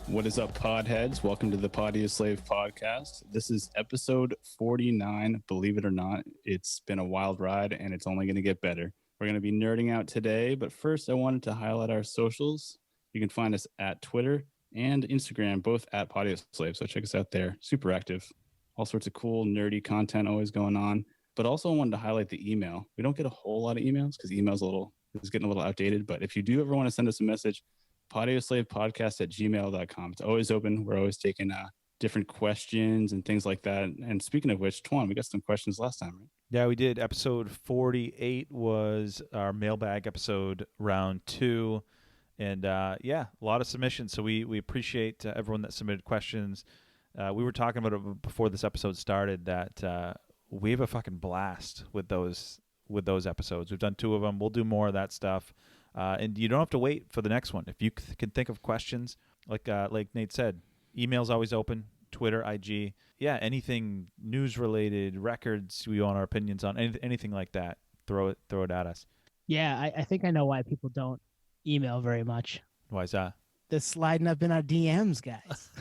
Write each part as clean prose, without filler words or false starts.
What is up, podheads? Welcome to the Pod You Slave podcast. This is episode 49. Believe it or not, it's been a wild ride and it's only going to get better. We're going to be nerding out today, but first I wanted to highlight our socials. You can find us at Twitter and Instagram, both at Pod You Slave, so check us out there. Super active. All sorts of cool, nerdy content always going on. But also I wanted to highlight the email. We don't get a whole lot of emails because email's is getting a little outdated, but if you do ever want to send us a message, PodioSlavePodcast@gmail.com. It's always open. We're always taking different questions and things like that. And speaking of which, Twan, we got some questions last time, right? Yeah, we did. Episode 48 was our mailbag episode, round 2. And a lot of submissions. So we appreciate everyone that submitted questions. We were talking about it before this episode started that we have a fucking blast with those episodes. We've done 2 of them. We'll do more of that stuff. And you don't have to wait for the next one. If you can think of questions, like Nate said, email's always open, Twitter, IG. Yeah, anything news-related, records we want our opinions on, anything like that, throw it at us. Yeah, I think I know why people don't email very much. Why is that? They're sliding up in our DMs, guys.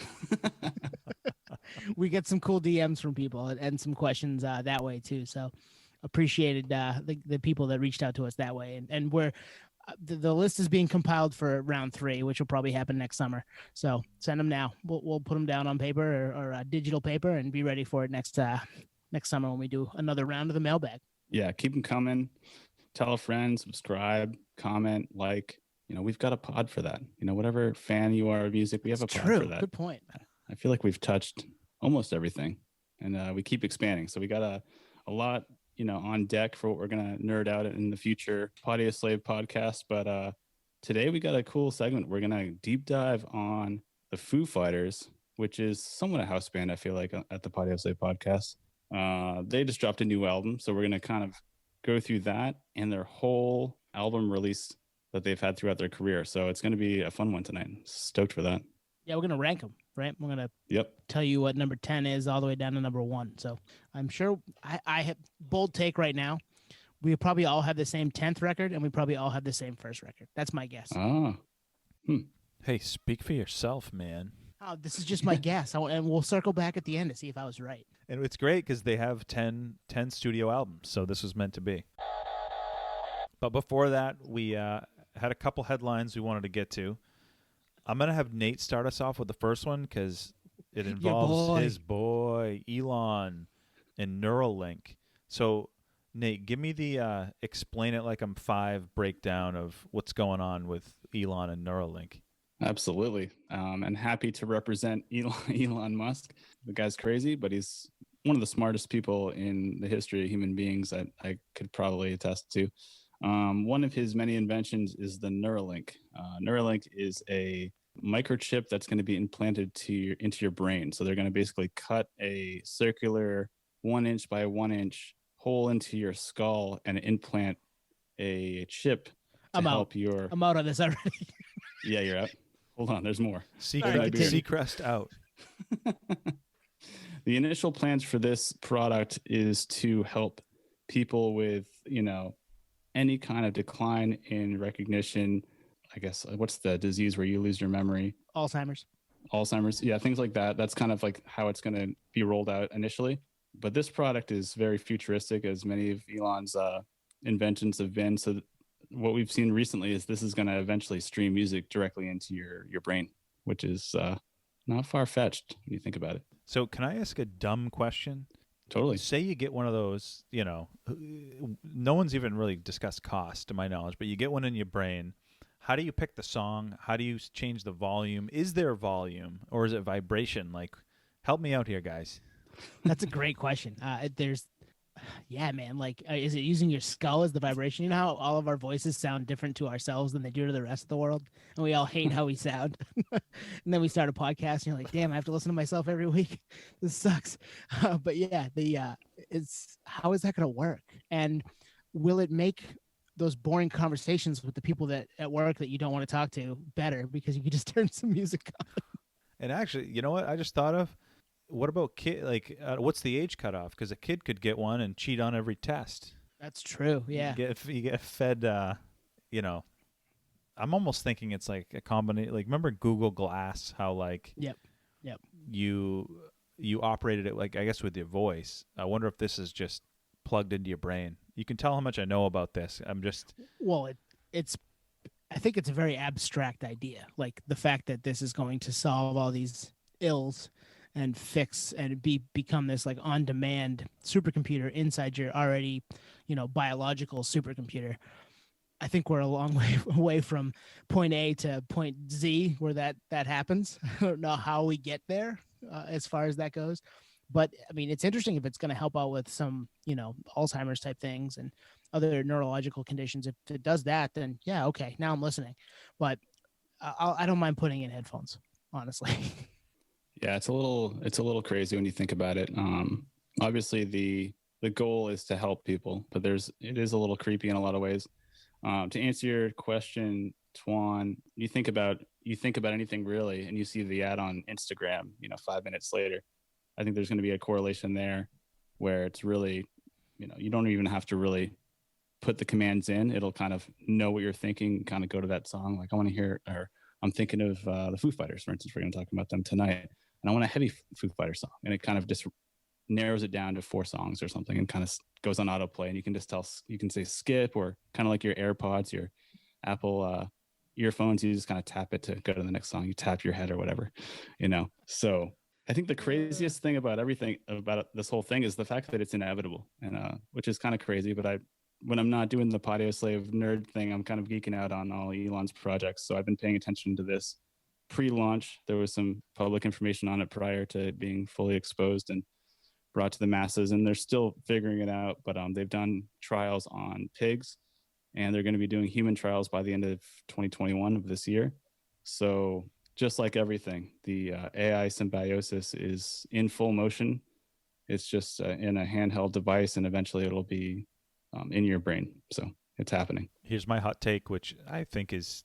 We get some cool DMs from people and some questions that way, too. So appreciated the people that reached out to us that way. And we're... The list is being compiled for round 3, which will probably happen next summer. So send them now. We'll put them down on paper or digital paper and be ready for it next summer when we do another round of the mailbag. Yeah, keep them coming. Tell a friend, subscribe, comment, like. We've got a pod for that. Whatever fan you are of music, we have a pod for that. Good point. I feel like we've touched almost everything, and we keep expanding. So we got a lot on deck for what we're going to nerd out in the future Pod You Slave podcast. But today we got a cool segment. We're going to deep dive on the Foo Fighters, which is somewhat a house band, I feel like, at the Pod You Slave podcast. They just dropped a new album, so we're going to kind of go through that and their whole album release that they've had throughout their career. So it's going to be a fun one tonight. Stoked for that. Yeah, we're going to rank them, right? We're going to tell you what number 10 is all the way down to number 1. So I'm sure I have bold take right now. We probably all have the same 10th record, and we probably all have the same first record. That's my guess. Hey, speak for yourself, man. Oh, this is just my guess. And we'll circle back at the end to see if I was right. And it's great because they have 10 studio albums, so this was meant to be. But before that, we had a couple headlines we wanted to get to. I'm going to have Nate start us off with the first one because it involves his boy, Elon, and Neuralink. So, Nate, give me the explain it like I'm 5 breakdown of what's going on with Elon and Neuralink. Absolutely. And happy to represent Elon Musk. The guy's crazy, but he's one of the smartest people in the history of human beings that I could probably attest to. One of his many inventions is the Neuralink. Neuralink is a microchip that's going to be implanted into your brain. So they're going to basically cut a circular 1-inch by 1-inch hole into your skull and implant a chip to help your... I'm out on this already. Yeah, you're out. Hold on, there's more. Seacrest out. The initial plans for this product is to help people with, any kind of decline in recognition. I guess, what's the disease where you lose your memory? Alzheimer's. Yeah, things like that. That's kind of like how it's going to be rolled out initially. But this product is very futuristic, as many of Elon's inventions have been. So what we've seen recently is this is going to eventually stream music directly into your brain, which is not far-fetched when you think about it. So can I ask a dumb question? Totally. Say you get one of those, no one's even really discussed cost to my knowledge, but you get one in your brain. How do you pick the song? How do you change the volume? Is there volume or is it vibration? Like, help me out here, guys. That's a great question. Yeah, man. Like, is it using your skull as the vibration? You know how all of our voices sound different to ourselves than they do to the rest of the world? And we all hate how we sound. And then we start a podcast and you're like, damn, I have to listen to myself every week. This sucks. But yeah, how is that going to work? And will it make those boring conversations with the people that at work that you don't want to talk to better because you can just turn some music on? And actually, you know what I just thought of? What about kid? Like, what's the age cutoff? Because a kid could get one and cheat on every test. That's true. Yeah. You get fed, I'm almost thinking it's like a combination. Like, remember Google Glass? How like Yep. you operated it, like, I guess, with your voice. I wonder if this is just plugged into your brain. You can tell how much I know about this. I'm just Well, it's I think it's a very abstract idea. Like the fact that this is going to solve all these ills and fix and become this like on-demand supercomputer inside your already, biological supercomputer. I think we're a long way away from point A to point Z where that happens. I don't know how we get there as far as that goes. But I mean, it's interesting if it's going to help out with some, Alzheimer's type things and other neurological conditions. If it does that, then yeah, okay, now I'm listening. But I don't mind putting in headphones, honestly. Yeah, it's a little crazy when you think about it. Obviously, the goal is to help people, but it is a little creepy in a lot of ways. To answer your question, Tuan, you think about anything really, and you see the ad on Instagram, 5 minutes later. I think there's going to be a correlation there where it's really, you don't even have to really put the commands in. It'll kind of know what you're thinking, kind of go to that song. Like, I want to hear, or I'm thinking of the Foo Fighters, for instance. We're going to talk about them tonight. And I want a heavy Foo Fighters song. And it kind of just narrows it down to 4 songs or something and kind of goes on autoplay. And you can just you can say skip, or kind of like your AirPods, your Apple earphones. You just kind of tap it to go to the next song. You tap your head or whatever, So I think the craziest thing about this whole thing is the fact that it's inevitable, and which is kind of crazy. But when I'm not doing the Patio Slave nerd thing, I'm kind of geeking out on all Elon's projects. So I've been paying attention to this pre-launch. There was some public information on it prior to it being fully exposed and brought to the masses, and they're still figuring it out. But they've done trials on pigs, and they're going to be doing human trials by the end of 2021 of this year. So just like everything, the AI symbiosis is in full motion. It's just in a handheld device, and eventually it'll be in your brain. So it's happening. Here's my hot take, which I think is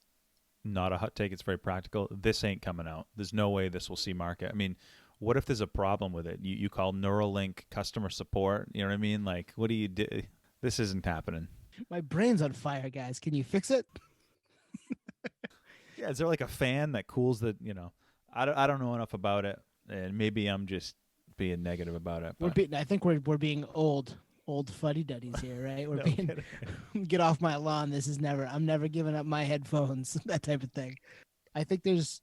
not a hot take. It's very practical. This ain't coming out. There's no way this will see market. I mean, what if there's a problem with it? You call Neuralink customer support. You know what I mean? Like, what do you do? This isn't happening. My brain's on fire, guys. Can you fix it? Yeah, is there like a fan that cools the, I don't know enough about it, and maybe I'm just being negative about it. I think we're being old fuddy-duddies here, right? We're being get off my lawn. I'm never giving up my headphones, that type of thing. I think there's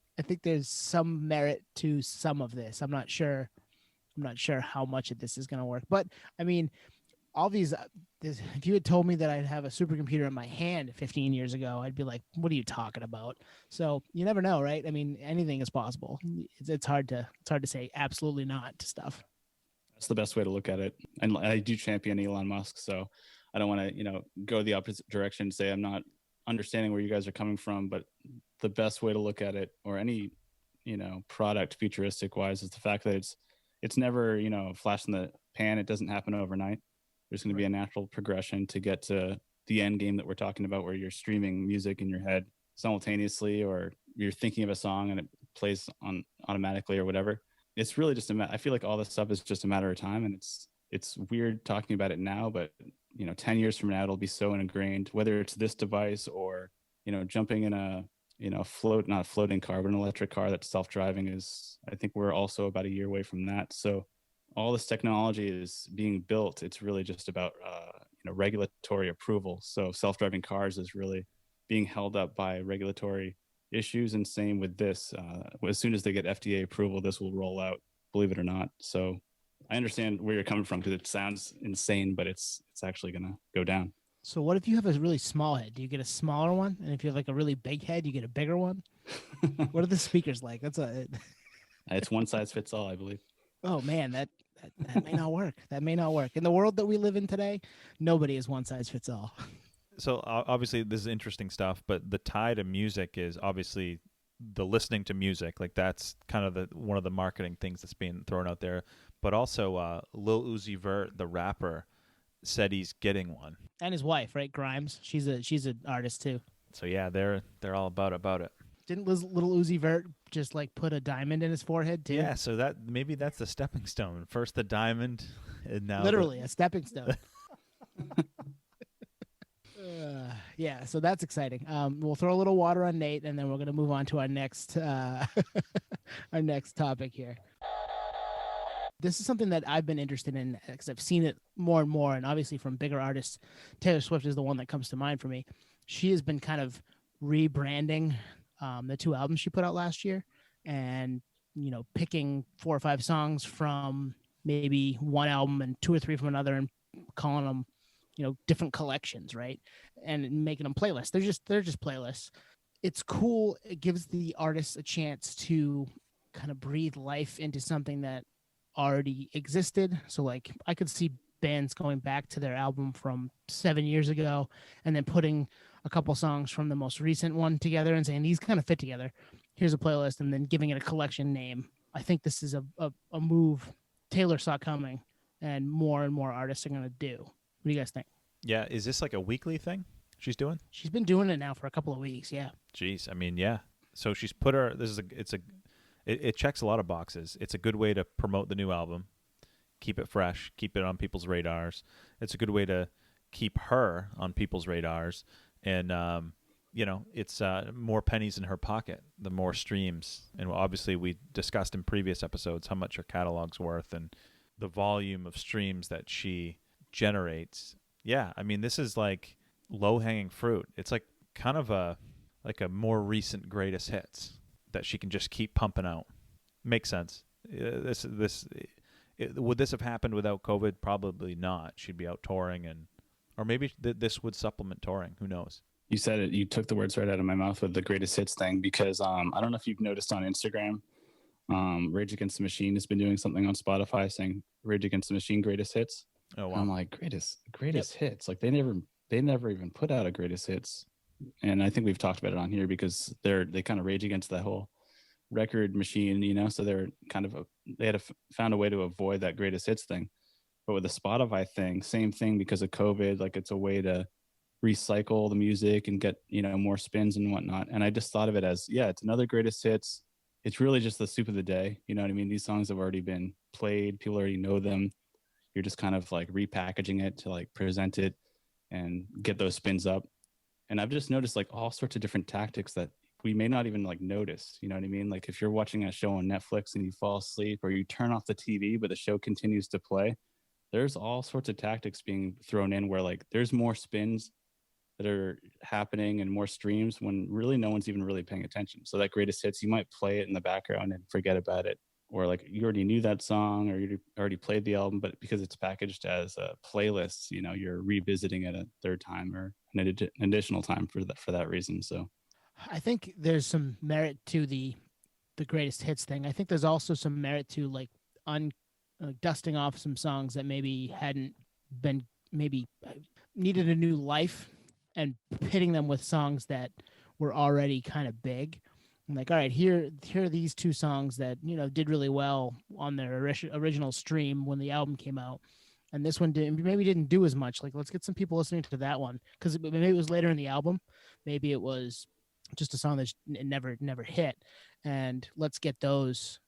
some merit to some of this. I'm not sure how much of this is going to work, but I mean, all these, if you had told me that I'd have a supercomputer in my hand 15 years ago, I'd be like, what are you talking about? So you never know, right? I mean, anything is possible. It's hard to say absolutely not to stuff. That's the best way to look at it. And I do champion Elon Musk, so I don't want to, go the opposite direction and say I'm not understanding where you guys are coming from. But the best way to look at it, or any, product futuristic wise, is the fact that it's never, flash in the pan. It doesn't happen overnight. There's going to be a natural progression to get to the end game that we're talking about, where you're streaming music in your head simultaneously, or you're thinking of a song and it plays on automatically or whatever. It's really just I feel like all this stuff is just a matter of time, and it's weird talking about it now, but 10 years from now, it'll be so ingrained, whether it's this device or, jumping in a, not a floating car, but an electric car that's self-driving is, I think we're also about a year away from that. So all this technology is being built. It's really just about, regulatory approval. So self-driving cars is really being held up by regulatory issues. And same with this. As soon as they get FDA approval, this will roll out, believe it or not. So I understand where you're coming from, because it sounds insane, but it's actually going to go down. So what if you have a really small head? Do you get a smaller one? And if you have like a really big head, you get a bigger one? What are the speakers like? It's one size fits all, I believe. Oh man, that may not work. That may not work. In the world that we live in today, nobody is one size fits all. So obviously this is interesting stuff, but the tie to music is obviously the listening to music. Like, that's kind of one of the marketing things that's being thrown out there. But also Lil Uzi Vert, the rapper, said he's getting one. And his wife, right, Grimes. She's an artist too. So yeah, they're all about it. Didn't little Uzi Vert just like put a diamond in his forehead too? Yeah, so maybe that's the stepping stone. First the diamond, and now literally a stepping stone. Yeah, so that's exciting. We'll throw a little water on Nate, and then we're gonna move on to our next our next topic here. This is something that I've been interested in because I've seen it more and more, and obviously from bigger artists, Taylor Swift is the one that comes to mind for me. She has been kind of rebranding the two albums she put out last year, and picking 4 or 5 songs from maybe one album and 2 or 3 from another, and calling them different collections, right? And making them playlists. They're just playlists. It's cool. It gives the artists a chance to kind of breathe life into something that already existed. So like I could see bands going back to their album from 7 years ago and then putting a couple songs from the most recent one together and saying these kind of fit together. Here's a playlist, and then giving it a collection name. I think this is a move Taylor saw coming, and more artists are going to do. What do you guys think? Yeah, is this like a weekly thing she's doing? She's been doing it now for a couple of weeks. Yeah. Jeez, I mean, yeah. So she's put her. It checks a lot of boxes. It's a good way to promote the new album, keep it fresh, keep it on people's radars. It's a good way to keep her on people's radars, and it's more pennies in her pocket, the more streams. And obviously, we discussed in previous episodes how much her catalog's worth and the volume of streams that she generates. Yeah, I mean, this is like low-hanging fruit. It's like kind of a more recent greatest hits that she can just keep pumping out. Makes sense. Would this have happened without COVID? Probably not. She'd be out touring, or maybe this would supplement touring. Who knows? You said it. You took the words right out of my mouth with the greatest hits thing, because I don't know if you've noticed on Instagram, Rage Against the Machine has been doing something on Spotify saying Rage Against the Machine greatest hits. Oh wow! And I'm like, greatest hits. Like they never even put out a greatest hits. And I think we've talked about it on here because they kind of rage against that whole record machine, so they had found a way to avoid that greatest hits thing. But with the Spotify thing, same thing, because of COVID, like it's a way to recycle the music and get more spins and whatnot. And I just thought of it as, yeah, it's another greatest hits. It's really just the soup of the day. You know what I mean? These songs have already been played. People already know them. You're just kind of like repackaging it to like present it and get those spins up. And I've just noticed like all sorts of different tactics that we may not even like notice. You know what I mean? Like if you're watching a show on Netflix and you fall asleep, or you turn off the TV but the show continues to play, there's all sorts of tactics being thrown in where like there's more spins that are happening and more streams when really no one's even really paying attention. So that greatest hits, you might play it in the background and forget about it, or like you already knew that song, or you already played the album, but because it's packaged as a playlist, you're revisiting it a third time or an additional time for that reason. So I think there's some merit to the greatest hits thing. I think there's also some merit to like dusting off some songs that maybe hadn't been, maybe needed a new life, and pitting them with songs that were already kind of big. I'm like, all right, here are these 2 songs that did really well on their original stream when the album came out, and this one didn't do as much. Like, let's get some people listening to that one, because maybe it was later in the album, maybe it was just a song that never hit, and let's get those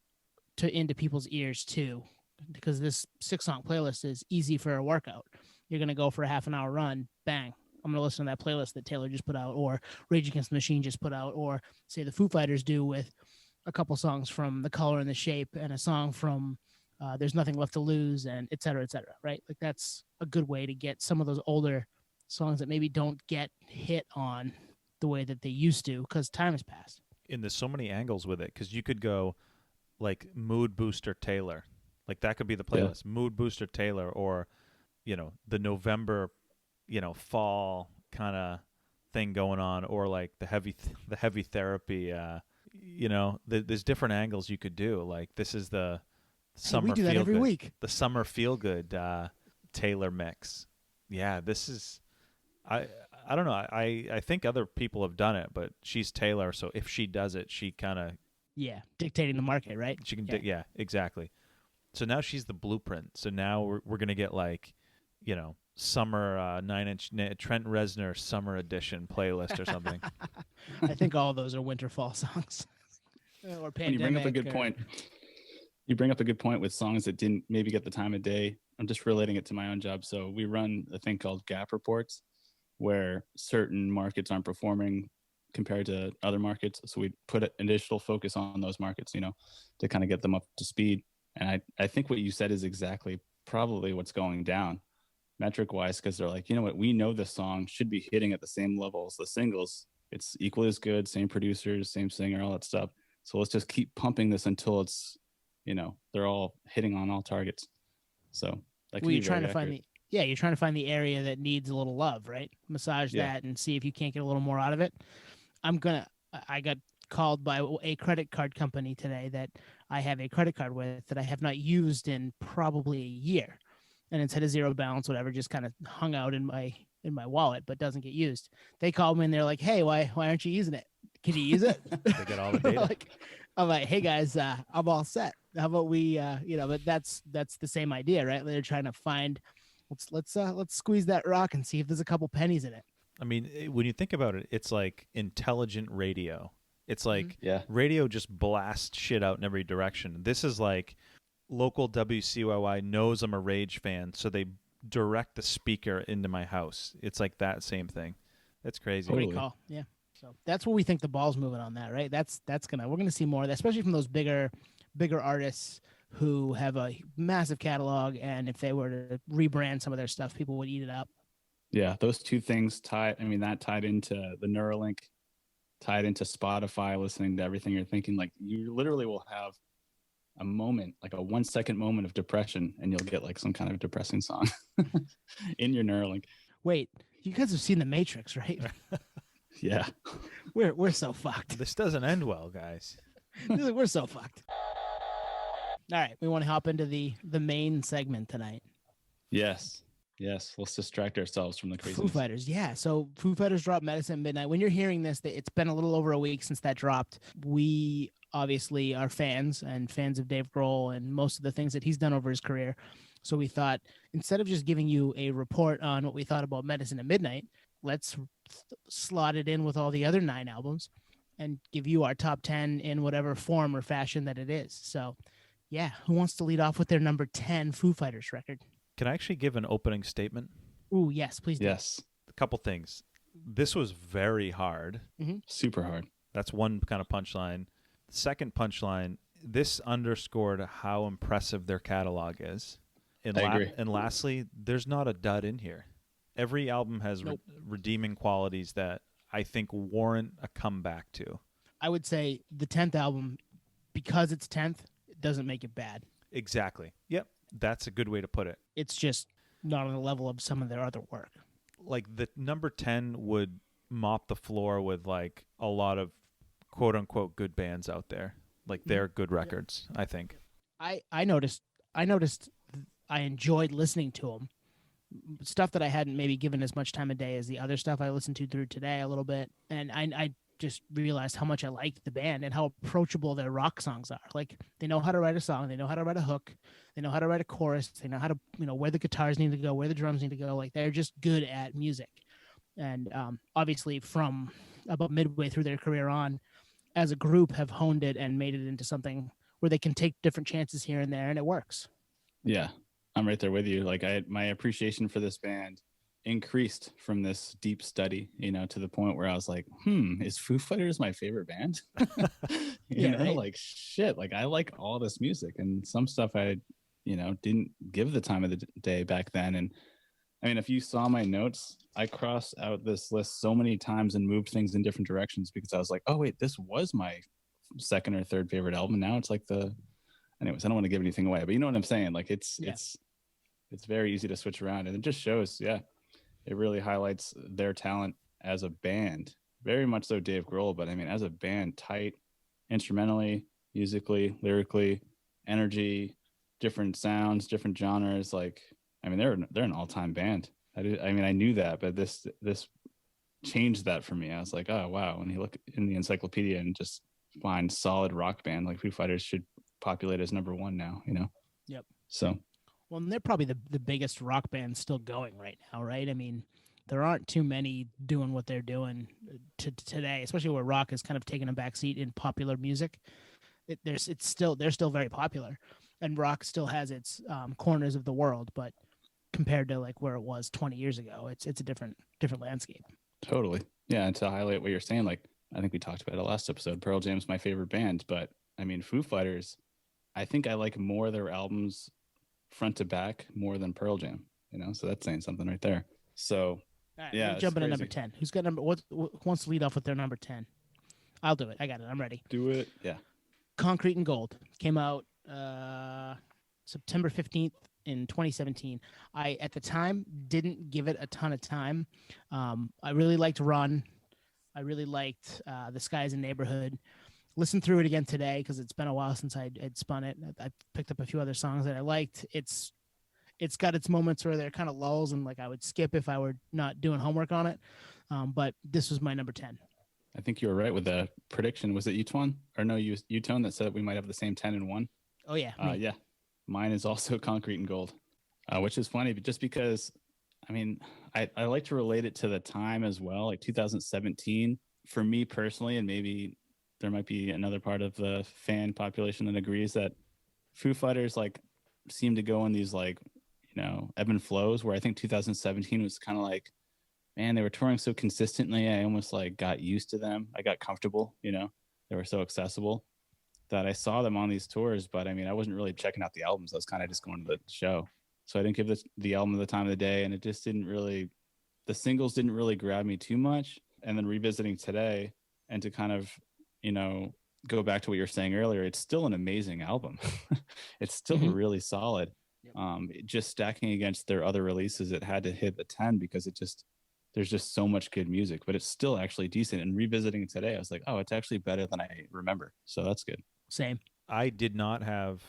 into people's ears too, because this 6-song playlist is easy for a workout. You're gonna go for a half an hour run, bang, I'm gonna listen to that playlist that Taylor just put out, or Rage Against the Machine just put out, or say the Foo Fighters do with a couple songs from The Color and the Shape and a song from There's Nothing Left to Lose, and et cetera, right? Like that's a good way to get some of those older songs that maybe don't get hit on the way that they used to because time has passed. And there's so many angles with it, because you could go like Mood Booster Taylor, like that could be the playlist. Yeah. Mood Booster Taylor, or the November fall kind of thing going on, or like the heavy therapy. There's different angles you could do. Like this is the summer. We do that every week. The summer feel good Taylor mix. Yeah, this is. I don't know. I think other people have done it, but she's Taylor, so if she does it, she kind of dictating the market, right? She can exactly. So now she's the blueprint. So now we're gonna get like, summer 9-inch Trent Reznor summer edition playlist or something. I think all of those are winter fall songs. Or pandemic. You bring up a good point. You bring up a good point with songs that didn't maybe get the time of day. I'm just relating it to my own job. So we run a thing called Gap Reports, where certain markets aren't performing compared to other markets. So we put an additional focus on those markets, to kind of get them up to speed. And I think what you said is exactly probably what's going down metric wise, because they're like, you know what, we know the song should be hitting at the same level as the singles. It's equally as good, same producers, same singer, all that stuff. So let's just keep pumping this until it's, they're all hitting on all targets. So that you're trying to find you're trying to find the area that needs a little love, right? Massage that and see if you can't get a little more out of it. I got called by a credit card company today that I have a credit card with that I have not used in probably a year. And it's had a zero balance, whatever, just kind of hung out in my wallet, but doesn't get used. They called me and they're like, "Hey, why aren't you using it? Can you use it?" They get all the data. I'm like, "Hey guys, I'm all set. How about we, but that's the same idea, right? They're trying to find, let's squeeze that rock and see if there's a couple pennies in it. I mean, when you think about it, it's like intelligent radio. It's like radio just blasts shit out in every direction. This is like local WCYY knows I'm a Rage fan, so they direct the speaker into my house. It's like that same thing. That's crazy. Totally. Great call. Yeah. So that's what we think the ball's moving on that, right? We're gonna see more of that, especially from those bigger artists who have a massive catalog, and if they were to rebrand some of their stuff, people would eat it up. Yeah, those two things tied into the Neuralink, tied into Spotify, listening to everything you're thinking. Like, you literally will have a moment, like a 1 second moment of depression, and you'll get like some kind of depressing song in your Neuralink. Wait, you guys have seen The Matrix, right? Yeah. We're so fucked. This doesn't end well, guys. We're so fucked. All right, we want to hop into the main segment tonight. Yes, let's distract ourselves from the craziness. Foo Fighters, yeah. So Foo Fighters dropped Medicine at Midnight. When you're hearing this, it's been a little over a week since that dropped. We obviously are fans of Dave Grohl and most of the things that he's done over his career. So we thought, instead of just giving you a report on what we thought about Medicine at Midnight, let's slot it in with all the other 9 albums and give you our top 10 in whatever form or fashion that it is. So, yeah, who wants to lead off with their number 10 Foo Fighters record? Can I actually give an opening statement? Ooh, yes, please do. Yes. A couple things. This was very hard. Mm-hmm. Super hard. That's one kind of punchline. Second punchline, this underscored how impressive their catalog is. And I agree. And lastly, there's not a dud in here. Every album has redeeming qualities that I think warrant a comeback to. I would say the 10th album, because it's 10th, it doesn't make it bad. Exactly. Yep. That's a good way to put it. It's just not on the level of some of their other work. Like the number 10 would mop the floor with like a lot of quote unquote good bands out there. Like they're good records, I think. I noticed I enjoyed listening to them. Stuff that I hadn't maybe given as much time of day as the other stuff I listened to through today a little bit. And I just realized how much I liked the band and how approachable their rock songs are. Like, they know how to write a song. They know how to write a hook. They know how to write a chorus. They know how to, where the guitars need to go, where the drums need to go. Like, they're just good at music. And obviously from about midway through their career on, as a group, have honed it and made it into something where they can take different chances here and there, and it works. Yeah, I'm right there with you. Like, my appreciation for this band increased from this deep study, to the point where I was like, is Foo Fighters my favorite band? Right? Like, shit, like, I like all this music, and some stuff I, didn't give the time of the day back then. And I mean, if you saw my notes, I crossed out this list so many times and moved things in different directions because I was like, oh wait, this was my second or third favorite album. Now it's like anyways, I don't want to give anything away, but you know what I'm saying? Like, it's very easy to switch around, and it just shows, it really highlights their talent as a band. Very much so Dave Grohl, but I mean, as a band, tight, instrumentally, musically, lyrically, energy, different sounds, different genres. Like, I mean, they're an all-time band. I knew that, but this changed that for me. I was like, oh wow. When you look in the encyclopedia and just find solid rock band, like Foo Fighters should populate as number 1 now, Yep. So. Well, and they're probably the biggest rock band still going right now, right? I mean, there aren't too many doing what they're doing today, especially where rock has kind of taken a backseat in popular music. They're still very popular, and rock still has its corners of the world. But compared to like where it was 20 years ago. It's a different landscape. Totally. Yeah. And to highlight what you're saying, like, I think we talked about it last episode. Pearl Jam's my favorite band, but I mean, Foo Fighters, I think I like more their albums front to back more than Pearl Jam, so that's saying something right there. So, All right, yeah, jump into number 10. Who's got what wants to lead off with their number 10? I'll do it. I got it. I'm ready. Do it. Yeah. Concrete and Gold came out September 15th in 2017. I, at the time, didn't give it a ton of time. I really liked Run. I really liked The Sky's a Neighborhood. Listened through it again today because it's been a while since I'd spun it. I picked up a few other songs that I liked. It's got its moments where they're kind of lulls and like I would skip if I were not doing homework on it. But this was my number 10. I think you were right with the prediction. Was it Utone? Or no, Utone that said we might have the same 10 and 1? Oh, yeah. Yeah. Mine is also Concrete and Gold, which is funny, but just because, I mean, I like to relate it to the time as well, like 2017 for me personally, and maybe there might be another part of the fan population that agrees that Foo Fighters like seem to go in these like, ebb and flows, where I think 2017 was kind of like, man, they were touring so consistently. I almost like got used to them. I got comfortable, they were so accessible that I saw them on these tours. But I mean, I wasn't really checking out the albums. I was kind of just going to the show. So I didn't give the album the time of the day. And it just didn't really, the singles didn't really grab me too much. And then revisiting today and to kind of, go back to what you were saying earlier, it's still an amazing album. It's still really solid. Yep. Just stacking against their other releases, it had to hit the 10 because there's just so much good music, but it's still actually decent. And revisiting it today, I was like, oh, it's actually better than I remember. So that's good. Same. I did not have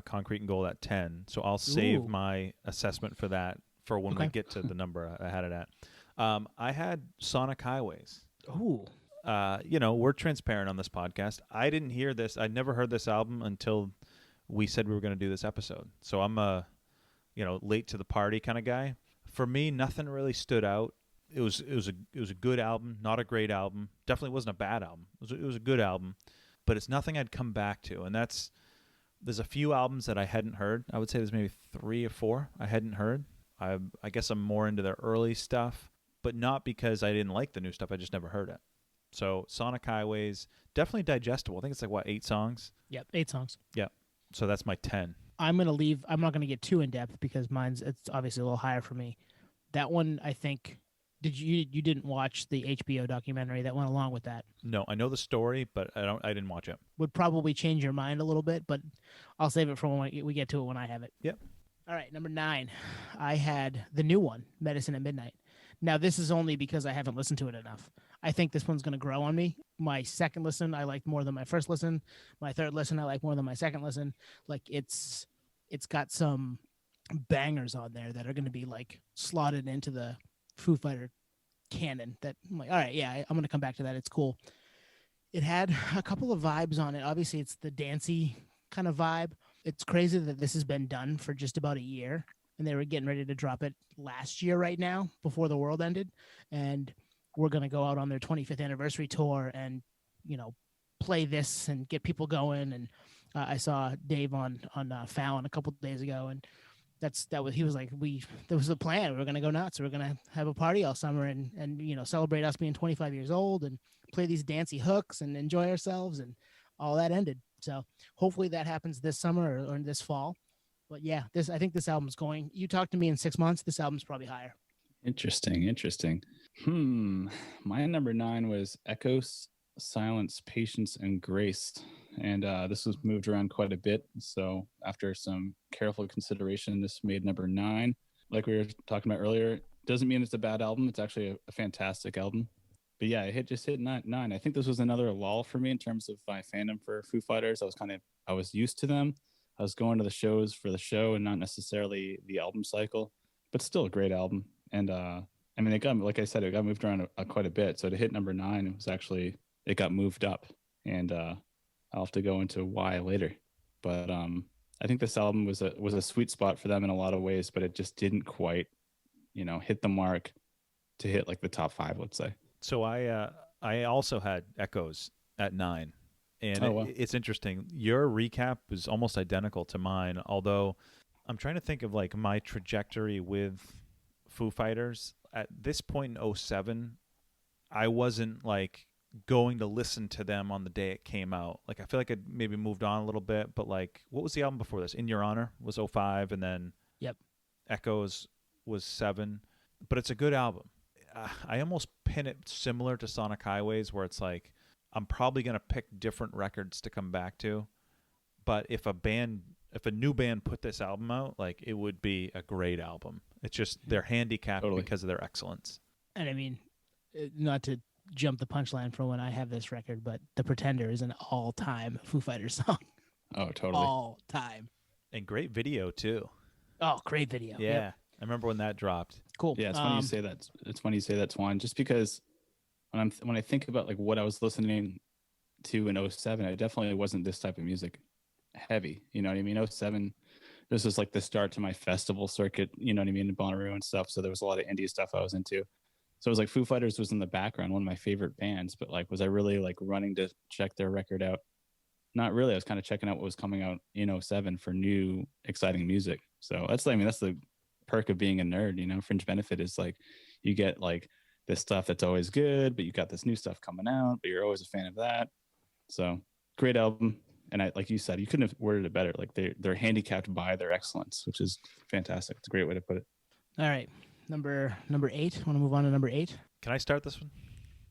Concrete and Gold at 10, so I'll save my assessment for that for when we get to the number I had it at. I had Sonic Highways. Ooh. We're transparent on this podcast. I didn't hear this. I'd never heard this album until we said we were going to do this episode. So I'm a, late to the party kind of guy. For me, nothing really stood out. It was a good album, not a great album. Definitely wasn't a bad album. It was a good album, but it's nothing I'd come back to. And there's a few albums that I hadn't heard. I would say there's maybe 3 or 4 I hadn't heard. I guess I'm more into their early stuff, but not because I didn't like the new stuff. I just never heard it. So Sonic Highways, definitely digestible. I think it's like, 8 songs? Yep, 8 songs. Yep. So that's my 10. I'm not going to get too in-depth because it's obviously a little higher for me. That one, I think, you didn't watch the HBO documentary that went along with that? No, I know the story, but I didn't watch it. Would probably change your mind a little bit, but I'll save it for when we get to it when I have it. Yep. All right, number 9. I had the new one, Medicine at Midnight. Now, this is only because I haven't listened to it enough. I think this one's going to grow on me. My second listen, I liked more than my first listen. My third listen, I like more than my second listen. Like, it's got some bangers on there that are going to be, like, slotted into the Foo Fighter canon that I'm like, all right, yeah, I'm going to come back to that. It's cool. It had a couple of vibes on it. Obviously, it's the dancey kind of vibe. It's crazy that this has been done for just about a year, and they were getting ready to drop it last year right now before the world ended. And we're going to go out on their 25th anniversary tour and, play this and get people going. And I saw Dave on Fallon a couple of days ago, and he was like, there was a plan. We were going to go nuts. We were going to have a party all summer and celebrate us being 25 years old and play these dancey hooks and enjoy ourselves. And all that ended. So hopefully that happens this summer or this fall. But yeah, I think this album's going. You talk to me in 6 months, this album's probably higher. Interesting. My number 9 was Echoes, Silence, Patience, and Grace. And this was moved around quite a bit. So after some careful consideration, this made number 9. Like we were talking about earlier, doesn't mean it's a bad album. It's actually a fantastic album. But yeah, it just hit 9. I think this was another lull for me in terms of my fandom for Foo Fighters. I was used to them. I was going to the shows for the show and not necessarily the album cycle, but still a great album. And it got, like I said, it got moved around quite a bit. So to hit number 9, it got moved up. And I'll have to go into why later. But I think this album was a sweet spot for them in a lot of ways, but it just didn't quite, hit the mark to hit like the top 5, let's say. So I also had Echoes at 9. And wow. It's interesting. Your recap is almost identical to mine, although I'm trying to think of like my trajectory with Foo Fighters. At this point in '07, I wasn't like going to listen to them on the day it came out. Like I feel like I'd maybe moved on a little bit, but like what was the album before this? In Your Honor was '05, and then Yep. Echoes was 7. But it's a good album. I almost pin it similar to Sonic Highways, where it's like I'm probably going to pick different records to come back to. But if a new band put this album out, like it would be a great album. It's just they're handicapped because of their excellence. And I mean, not to jump the punchline for when I have this record, but The Pretender is an all-time Foo Fighters song. Oh, totally. All time. And great video too. Oh, great video. Yeah. Yep. I remember when that dropped. Cool. Yeah, it's funny you say that. It's funny you say that, Twan, just because when I think about like what I was listening to in '07, it definitely wasn't this type of music heavy. You know what I mean? '07, this was like the start to my festival circuit, you know what I mean, in Bonnaroo and stuff. So there was a lot of indie stuff I was into. So it was like Foo Fighters was in the background, one of my favorite bands, but like was I really like running to check their record out? Not really. I was kind of checking out what was coming out in '07 for new exciting music. So that's the perk of being a nerd, you know. Fringe benefit is like you get like this stuff that's always good, but you got this new stuff coming out, but you're always a fan of that. So great album. And I, like you said, you couldn't have worded it better. Like they're handicapped by their excellence, which is fantastic. It's a great way to put it. All right. Number 8. Want to move on to number 8? Can I start this one?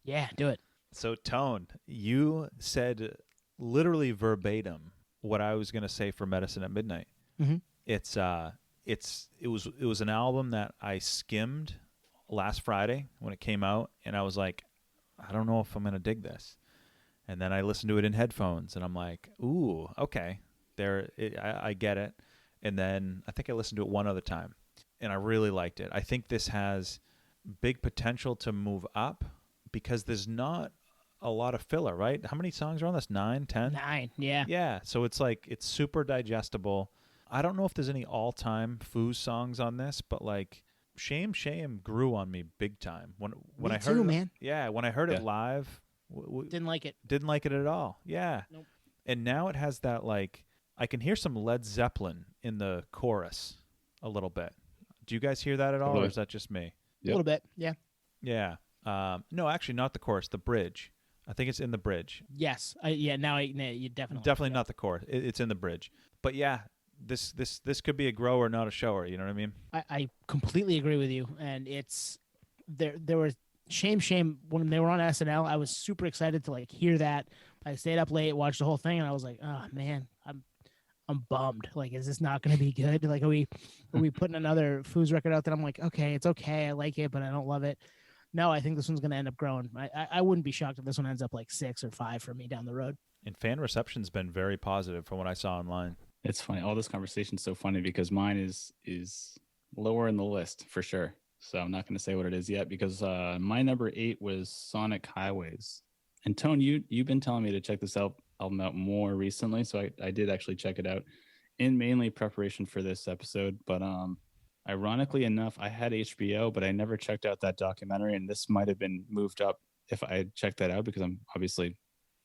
Yeah, do it. So Tone, you said literally verbatim what I was going to say for Medicine at Midnight. Mm-hmm. It was an album that I skimmed last Friday when it came out, and I was like, I don't know if I'm going to dig this. And then I listened to it in headphones, and I'm like, ooh, okay, I get it. And then I think I listened to it one other time, and I really liked it. I think this has big potential to move up because there's not a lot of filler, right? How many songs are on this? 9, 10? 9, yeah. Yeah, so it's like it's super digestible. I don't know if there's any all-time Foo songs on this, but like Shame Shame grew on me big time. When Me I heard too, it, man. Yeah, when I heard it live, Didn't like it. Didn't like it at all. Yeah. Nope. And now it has that like I can hear some Led Zeppelin in the chorus a little bit. Do you guys hear that at all, or is that just me? A little bit, yeah. Yeah. No, actually, not the chorus. The bridge. I think it's in the bridge. Yes. Now you definitely. Definitely not the chorus. It's in the bridge. But yeah, this could be a grower, not a shower. You know what I mean? I completely agree with you. And it's there were Shame when they were on SNL. I was super excited to like hear that. I stayed up late, watched the whole thing, and I was like, oh man, I'm bummed. Like, is this not going to be good? Like, are we putting another Foos record out that I'm like, okay, it's okay, I like it, but I don't love it. No, I think this one's going to end up growing. I wouldn't be shocked if this one ends up like 6 or 5 for me down the road. And fan reception's been very positive from what I saw online. It's funny. All this conversation's so funny because mine is lower in the list for sure. So I'm not going to say what it is yet because my number 8 was Sonic Highways. And Tone, you've been telling me to check this album out more recently, so I did actually check it out in mainly preparation for this episode. But ironically enough, I had HBO, but I never checked out that documentary, and this might have been moved up if I had checked that out because I'm obviously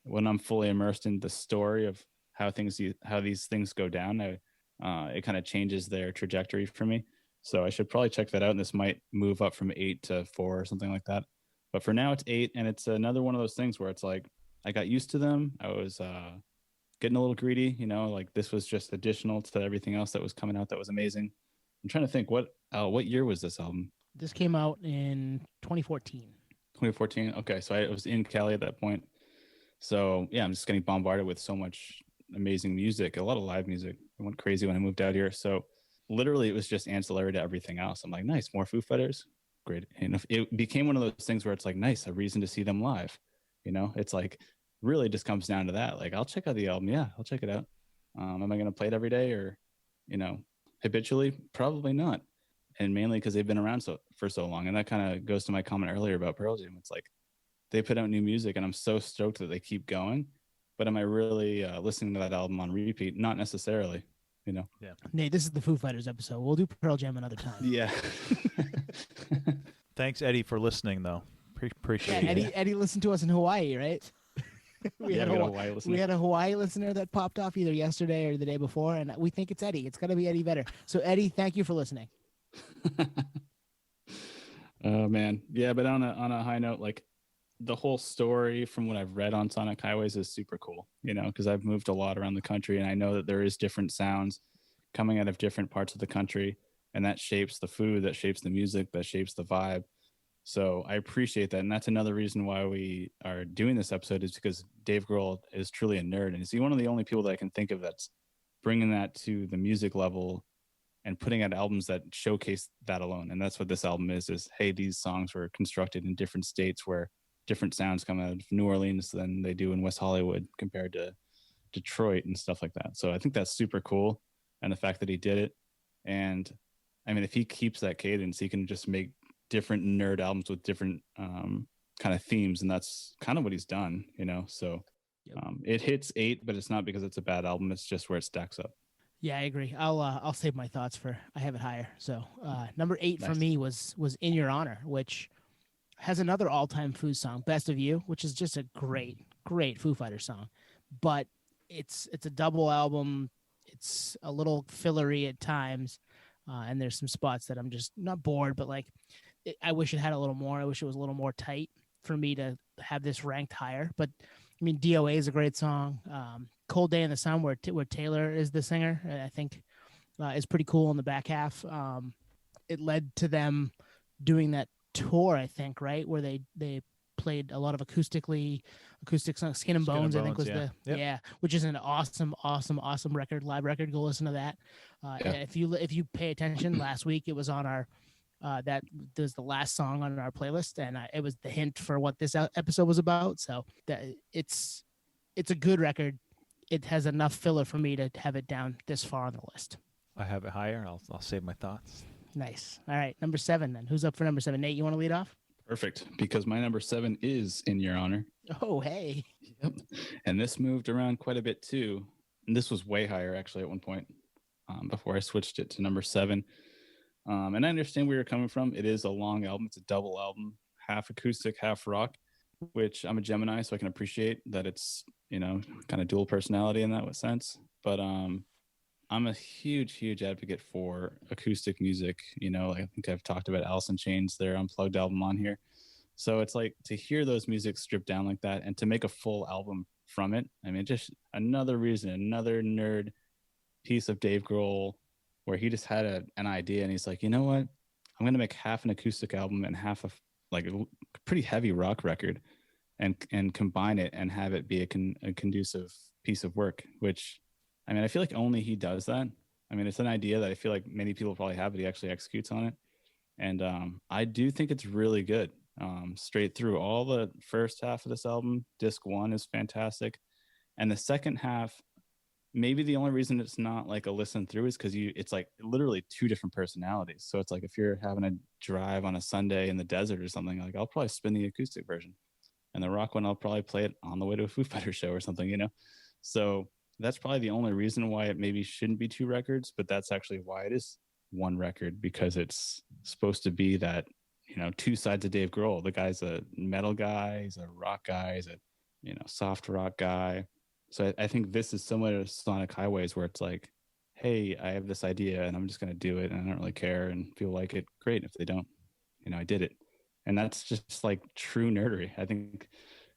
when I'm fully immersed in the story of how these things go down, it kind of changes their trajectory for me. So I should probably check that out, and this might move up from 8 to 4 or something like that. But for now, it's 8, and it's another one of those things where it's like I got used to them. I was getting a little greedy, you know, like this was just additional to everything else that was coming out that was amazing. I'm trying to think what year was this album? This came out in 2014. 2014. Okay, so I was in Cali at that point. So yeah, I'm just getting bombarded with so much amazing music, a lot of live music. I went crazy when I moved out here. So literally, it was just ancillary to everything else. I'm like, nice, more Foo Fighters. Great. And it became one of those things where it's like, nice, a reason to see them live. You know, it's like really just comes down to that. Like, I'll check out the album. Yeah, I'll check it out. Am I going to play it every day or, you know, habitually? Probably not. And mainly because they've been around for so long. And that kind of goes to my comment earlier about Pearl Jam. It's like they put out new music and I'm so stoked that they keep going. But am I really listening to that album on repeat? Not necessarily, you know? Yeah. Nate, this is the Foo Fighters episode. We'll do Pearl Jam another time. Yeah. Thanks, Eddie, for listening, though. Appreciate it. Eddie listened to us in Hawaii, right? we Yeah, had we got a a Hawaii listener. we had a Hawaii listener that popped off either yesterday or the day before, and we think it's Eddie. It's got to be Eddie Vedder. So Eddie, thank you for listening. Oh man, yeah. But on a high note, like the whole story from what I've read on Sonic Highways is super cool. You know, because I've moved a lot around the country, and I know that there is different sounds coming out of different parts of the country, and that shapes the food, that shapes the music, that shapes the vibe. So I appreciate that, and that's another reason why we are doing this episode is because Dave Grohl is truly a nerd, and he's one of the only people that I can think of that's bringing that to the music level and putting out albums that showcase that alone. And that's what this album is hey, these songs were constructed in different states where different sounds come out of New Orleans than they do in West Hollywood compared to Detroit and stuff like that. So I think that's super cool. And the fact that he did it. And I mean, if he keeps that cadence, he can just make different nerd albums with different kind of themes. And that's kind of what he's done, you know? So it hits 8, but it's not because it's a bad album. It's just where it stacks up. Yeah, I agree. I'll save my thoughts for I have it higher. So number 8 for Nice. me was In Your Honor, which has another all-time Foo song, Best of You, which is just a great Foo Fighters song. But it's a double album. It's a little fillery at times, and there's some spots that I'm just not bored, but like I wish it had a little more. I wish it was a little more tight for me to have this ranked higher. But I mean, DOA is a great song. Cold Day in the Sun, where Taylor is the singer, I think is pretty cool in the back half. It led to them doing that tour, I think, right, where they played a lot of acoustic songs. Skin and Bones, I think was which is an awesome record, live record. Go listen to that. If you pay attention, last week it was on our that was the last song on our playlist, and it was the hint for what this episode was about. So that it's a good record. It has enough filler for me to have it down this far on the list. I have it higher. I'll save my thoughts. Nice. All right, number 7 then. Who's up for number 7? Nate, you want to lead off? Perfect, because my number 7 is In Your Honor. Oh, hey. Yep. And this moved around quite a bit too. And this was way higher actually at one point before I switched it to number 7. And I understand where you're coming from. It is a long album. It's a double album, half acoustic, half rock, which I'm a Gemini, so I can appreciate that it's, you know, kind of dual personality in that sense. But I'm a huge advocate for acoustic music. You know, I think I've talked about Alice in Chains, their Unplugged album on here. So it's like to hear those music stripped down like that and to make a full album from it. I mean, just another reason, another nerd piece of Dave Grohl where he just had an idea and he's like, you know what? I'm going to make half an acoustic album and half a like a pretty heavy rock record and combine it and have it be a conducive piece of work, which I mean, I feel like only he does that. I mean, it's an idea that I feel like many people probably have, but he actually executes on it. And I do think it's really good. Straight through all the first half of this album, disc 1 is fantastic. And the second half, maybe the only reason it's not like a listen through is because it's like literally 2 different personalities. So it's like if you're having a drive on a Sunday in the desert or something, like I'll probably spin the acoustic version. And the rock one, I'll probably play it on the way to a Foo Fighters show or something, you know? So that's probably the only reason why it maybe shouldn't be 2 records, but that's actually why it is 1 record, because it's supposed to be that, you know, 2 sides of Dave Grohl. The guy's a metal guy, he's a rock guy, he's a, you know, soft rock guy. So I think this is similar to Sonic Highways, where it's like, hey, I have this idea and I'm just going to do it and I don't really care, and people like it, great. If they don't, you know, I did it. And that's just like true nerdery. I think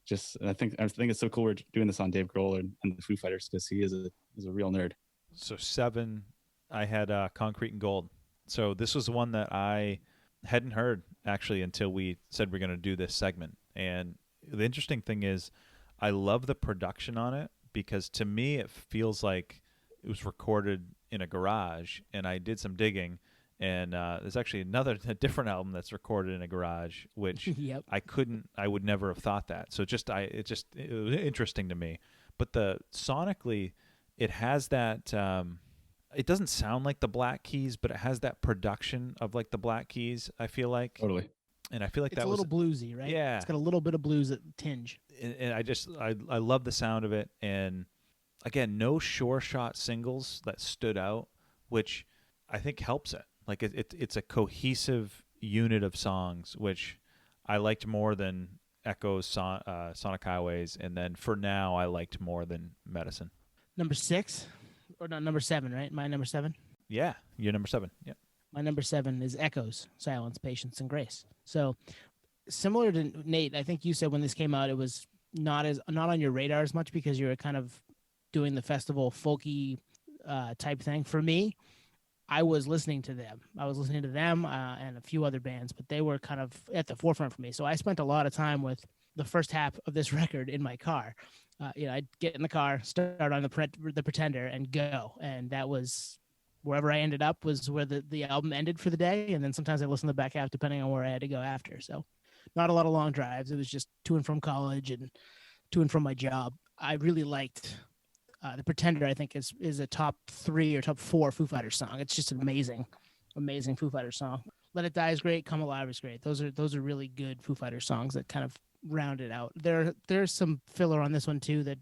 it's so cool we're doing this on Dave Grohl and the Foo Fighters, because he is a real nerd. So 7, I had Concrete and Gold. So this was one that I hadn't heard actually until we said we're going to do this segment. And the interesting thing is I love the production on it, because to me it feels like it was recorded in a garage, and I did some digging. And there's actually a different album that's recorded in a garage, which Yep. I would never have thought that. So it was interesting to me. But sonically, it has that, it doesn't sound like the Black Keys, but it has that production of like the Black Keys, I feel like. Totally. And I feel like it's a little bluesy, right? Yeah. It's got a little bit of blues tinge. And I love the sound of it. And again, no Sure Shot singles that stood out, which I think helps it. Like it's a cohesive unit of songs, which I liked more than Echoes, Sonic Highways, and then for now I liked More Than Medicine. Number 6, or not number 7, right? My number 7. Yeah, you're number 7. Yeah. My number 7 is Echoes, Silence, Patience, and Grace. So similar to Nate, I think you said when this came out, it was not on your radar as much because you were kind of doing the festival folky type thing. For me, I was listening to them. And a few other bands, but they were kind of at the forefront for me. So I spent a lot of time with the first half of this record in my car. I'd get in the car, start on the Pretender, and go. And that was wherever I ended up was where the album ended for the day. And then sometimes I listened to the back half depending on where I had to go after. So not a lot of long drives. It was just to and from college and to and from my job. I really liked the Pretender. I think is a top 3 or top 4 Foo Fighters song. It's just an amazing Foo Fighters song. Let It Die is great. Come Alive is great. Those are really good Foo Fighters songs that kind of round it out. There's some filler on this one too that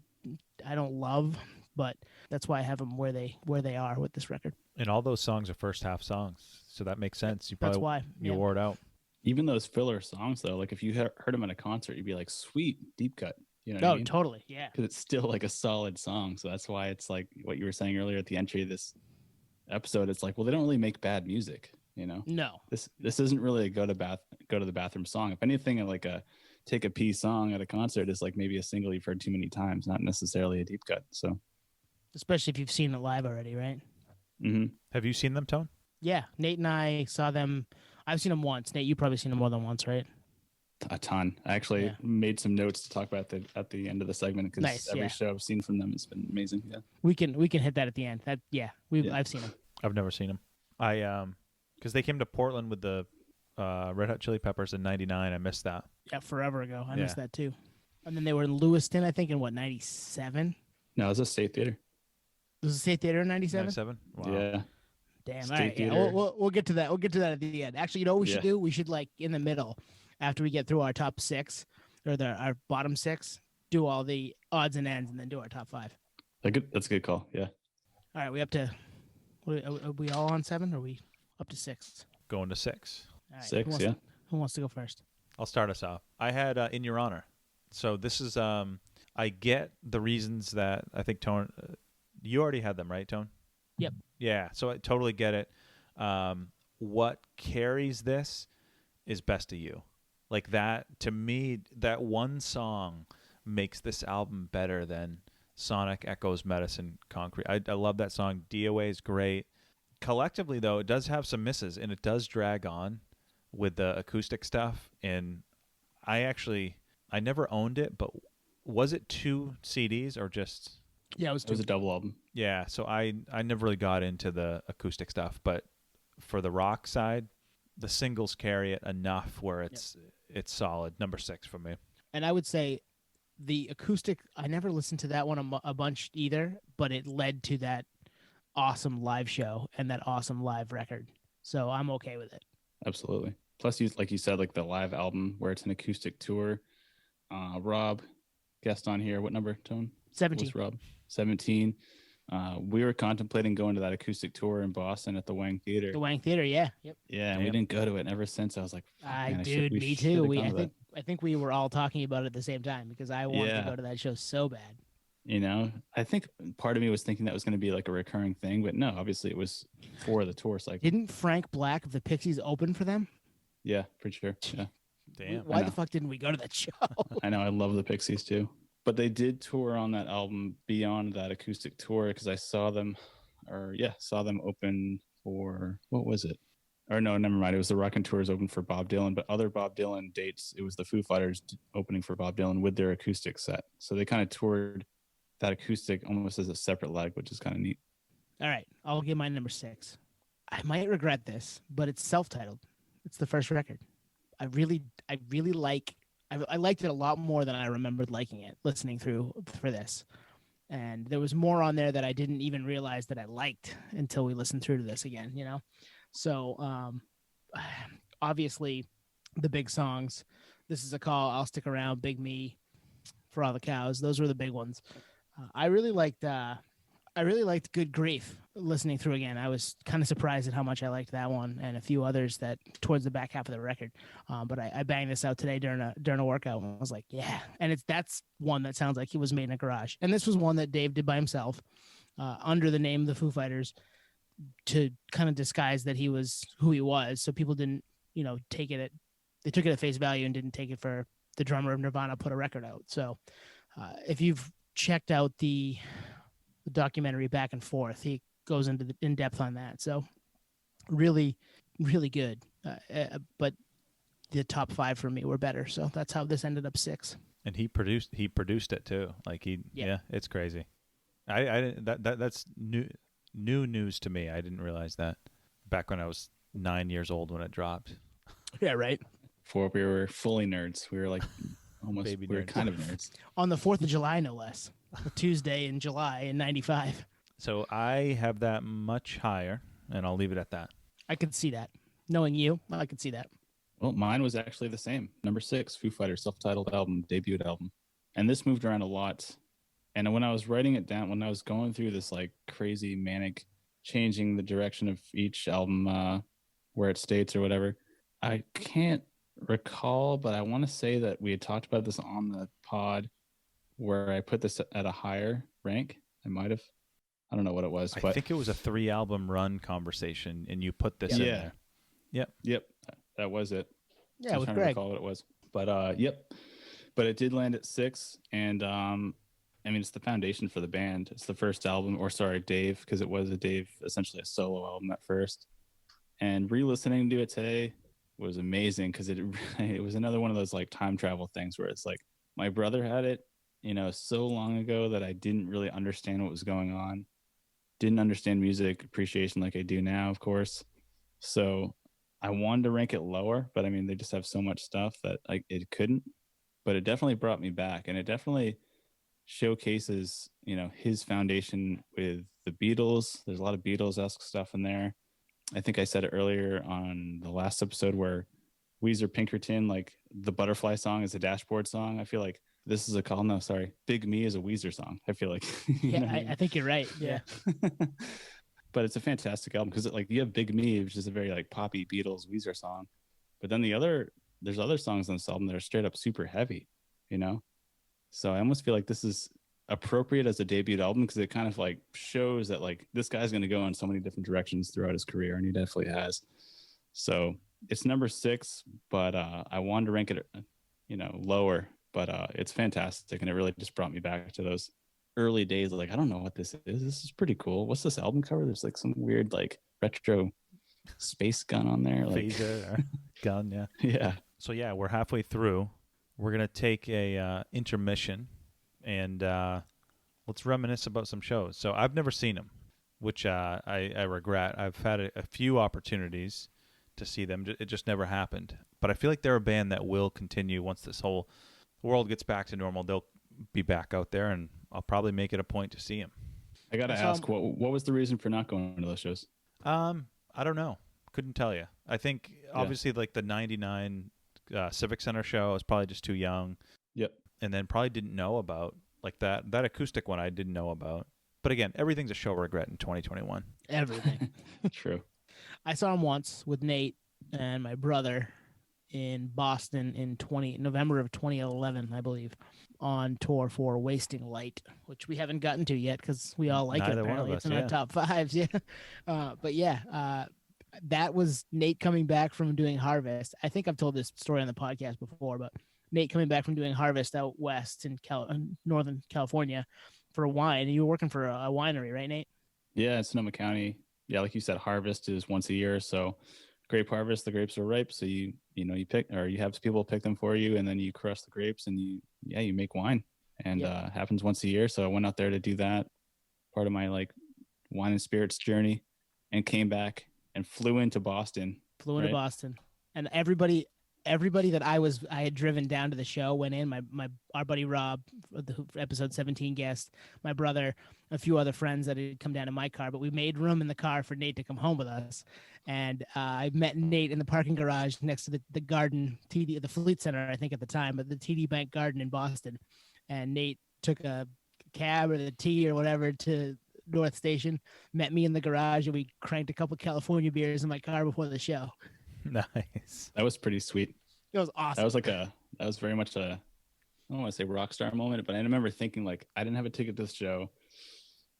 I don't love, but that's why I have them where they are with this record. And all those songs are first half songs, so that makes sense. That's why you wore it out. Even those filler songs, though, like if you heard them at a concert, you'd be like, "Sweet deep cut." You know? Oh, what I mean? totally, yeah. Because it's still like a solid song, so that's why it's like what you were saying earlier at the entry of this episode. It's like, well, they don't really make bad music, you know. No, this isn't really a go to the bathroom song. If anything, like a take a pee song at a concert is like maybe a single you've heard too many times, not necessarily a deep cut. So, especially if you've seen it live already, right? Mm-hmm. Have you seen them, Tone? Yeah, Nate and I saw them. I've seen them once. Nate, you probably seen them more than once, right? A ton. I actually made some notes to talk about at the end of the segment because every show I've seen from them has been amazing. Yeah, we can hit that at the end. I've seen them. I've never seen them. Because they came to Portland with the Red Hot Chili Peppers in '99. I missed that. Yeah, forever ago. I missed that too. And then they were in Lewiston, I think, in what, '97? No, it was a State Theater. Was it State Theater in '97? '97. Wow. Yeah. Damn. State all right. Theater. Yeah, we'll get to that. We'll get to that at the end. Actually, you know what we should do? We should, like, in the middle, after we get through our top 6 or our bottom 6, do all the odds and ends and then do our top 5. That's a good call. Yeah. All right. We up to, are we all on 7 or are we up to 6? Going to 6. All right. 6, Who wants to go first? I'll start us off. I had In Your Honor. So this is, I get the reasons that I think Tone, you already had them, right, Tone? Yep. Yeah, so I totally get it. What carries this is Best of You. Like that, to me, that one song makes this album better than Sonic, Echoes, Medicine, Concrete. I love that song. DOA is great. Collectively, though, it does have some misses, and it does drag on with the acoustic stuff. And I never owned it, but was it 2 CDs or just... Yeah, it was a double album. Yeah, so I never really got into the acoustic stuff, but for the rock side, the singles carry it enough where it's solid. Number 6 for me. And I would say the acoustic, I never listened to that one a bunch either, but it led to that awesome live show and that awesome live record. So I'm okay with it. Absolutely. Plus, like you said, like the live album where it's an acoustic tour. Rob, guest on here. What number, Tone? 17. Was Rob? 17. We were contemplating going to that acoustic tour in Boston at the Wang Theater. The Wang Theater, yeah. Yep. Yeah, and we didn't go to it. And ever since, I was like, me too. I think we were all talking about it at the same time because I wanted to go to that show so bad. You know, I think part of me was thinking that was going to be like a recurring thing, but no, obviously it was for the tour cycle. Didn't Frank Black of the Pixies open for them? Yeah, pretty sure. Yeah. Damn. Why the fuck didn't we go to that show? I know. I love the Pixies too. But they did tour on that album beyond that acoustic tour because I saw them open for, what was it? Or no, never mind. It was the Rockin' Tours open for Bob Dylan, but other Bob Dylan dates, it was the Foo Fighters opening for Bob Dylan with their acoustic set. So they kind of toured that acoustic almost as a separate leg, which is kind of neat. All right. I'll give my number 6. I might regret this, but it's self-titled. It's the first record. I really like. I liked it a lot more than I remembered liking it, listening through for this. And there was more on there that I didn't even realize that I liked until we listened through to this again, you know? So, obviously, the big songs, This Is a Call, I'll Stick Around, Big Me, For All the Cows, those were the big ones. I really liked I really liked Good Grief listening through again. I was kind of surprised at how much I liked that one and a few others that towards the back half of the record. But I banged this out today during a workout and I was like, yeah. And that's one that sounds like it was made in a garage. And this was one that Dave did by himself under the name of the Foo Fighters to kind of disguise that he was who he was. So people didn't, they took it at face value and didn't take it for the drummer of Nirvana put a record out. So if you've checked out the documentary Back and Forth, he goes into in depth on that. So really, really good. But the top 5 for me were better. So that's how this ended up 6. And he produced it too. Like yeah, it's crazy. That's new news to me. I didn't realize that back when I was 9 years old when it dropped. Yeah, right. Before we were fully nerds, we were like almost Baby we were nerds. kind of nerds. On the 4th of July, no less. A Tuesday in July in 95. So I have that much higher, and I'll leave it at that. I could see that. Knowing you, I could see that. Well, mine was actually the same. Number 6, Foo Fighters, self-titled album, debut album. And this moved around a lot. And when I was writing it down, when I was going through this like crazy manic changing the direction of each album where it states or whatever, I can't recall, but I want to say that we had talked about this on the pod where I put this at a higher rank. I might have. I don't know what it was. I but think it was a 3-album run conversation, and you put this in there. Yep. That was it. Yeah, I was with trying Greg. to recall what it was. But yep. But it did land at 6. And I mean, it's the foundation for the band. It's the first album, Dave, because it was essentially a solo album at first. And re-listening to it today was amazing because it was another one of those like time travel things where it's like my brother had it, so long ago that I didn't really understand what was going on. Didn't understand music appreciation like I do now, of course. So I wanted to rank it lower, but I mean, they just have so much stuff that it couldn't. But it definitely brought me back, and it definitely showcases, his foundation with the Beatles. There's a lot of Beatles-esque stuff in there. I think I said it earlier on the last episode where Weezer Pinkerton, like the Butterfly song is a Dashboard song. I feel like this is Big Me is a Weezer song. I feel like. I think you're right. Yeah. But it's a fantastic album because you have Big Me, which is a very like poppy Beatles Weezer song. But then there's other songs on this album that are straight up super heavy, So I almost feel like this is appropriate as a debut album because it kind of like shows that like this guy's going to go in so many different directions throughout his career, and he definitely has. So it's number 6, but I wanted to rank it lower, but it's fantastic, and it really just brought me back to those early days. Like, I don't know what this is pretty cool. What's this album cover? There's like some weird like retro space gun on there, like Phaser gun. Yeah. So yeah, we're halfway through. We're gonna take a intermission, and let's reminisce about some shows. So I've never seen them, which I regret. I've had a few opportunities to see them. It just never happened. But I feel like they're a band that will continue once this whole world gets back to normal. They'll be back out there, and I'll probably make it a point to see them. I gotta ask, what was the reason for not going to those shows? I don't know. Couldn't tell you. I think obviously like the '99 Civic Center show, I was probably just too young. Yep. And then probably didn't know about like that acoustic one. I didn't know about. But again, everything's a show regret in 2021. Everything. True. I saw him once with Nate and my brother in Boston in November of 2011, I believe, on tour for Wasting Light, which we haven't gotten to yet because we all like Neither it. one of Apparently, us, it's in our top 5s. Yeah, but yeah, that was Nate coming back from doing Harvest. I think I've told this story on the podcast before, but Nate coming back from doing Harvest out west in Northern California for wine. You were working for a winery, right, Nate? Yeah, in Sonoma County. Yeah, like you said, Harvest is once a year. So grape harvest, the grapes are ripe. So you pick, or you have people pick them for you, and then you crush the grapes and you make wine. And happens once a year. So I went out there to do that, part of my like wine and spirits journey, and came back and flew into Boston. And everybody that I had driven down to the show went in. Our buddy Rob, the episode 17 guest, my brother, a few other friends that had come down in my car, but we made room in the car for Nate to come home with us. And I met Nate in the parking garage next to the garden, the Fleet Center, I think at the time, but the TD Bank Garden in Boston. And Nate took a cab or the T or whatever to North Station, met me in the garage, and we cranked a couple California beers in my car before the show. Nice. That was pretty sweet. It was awesome. That was very much a, I don't want to say rock star moment, but I remember thinking like, I didn't have a ticket to this show.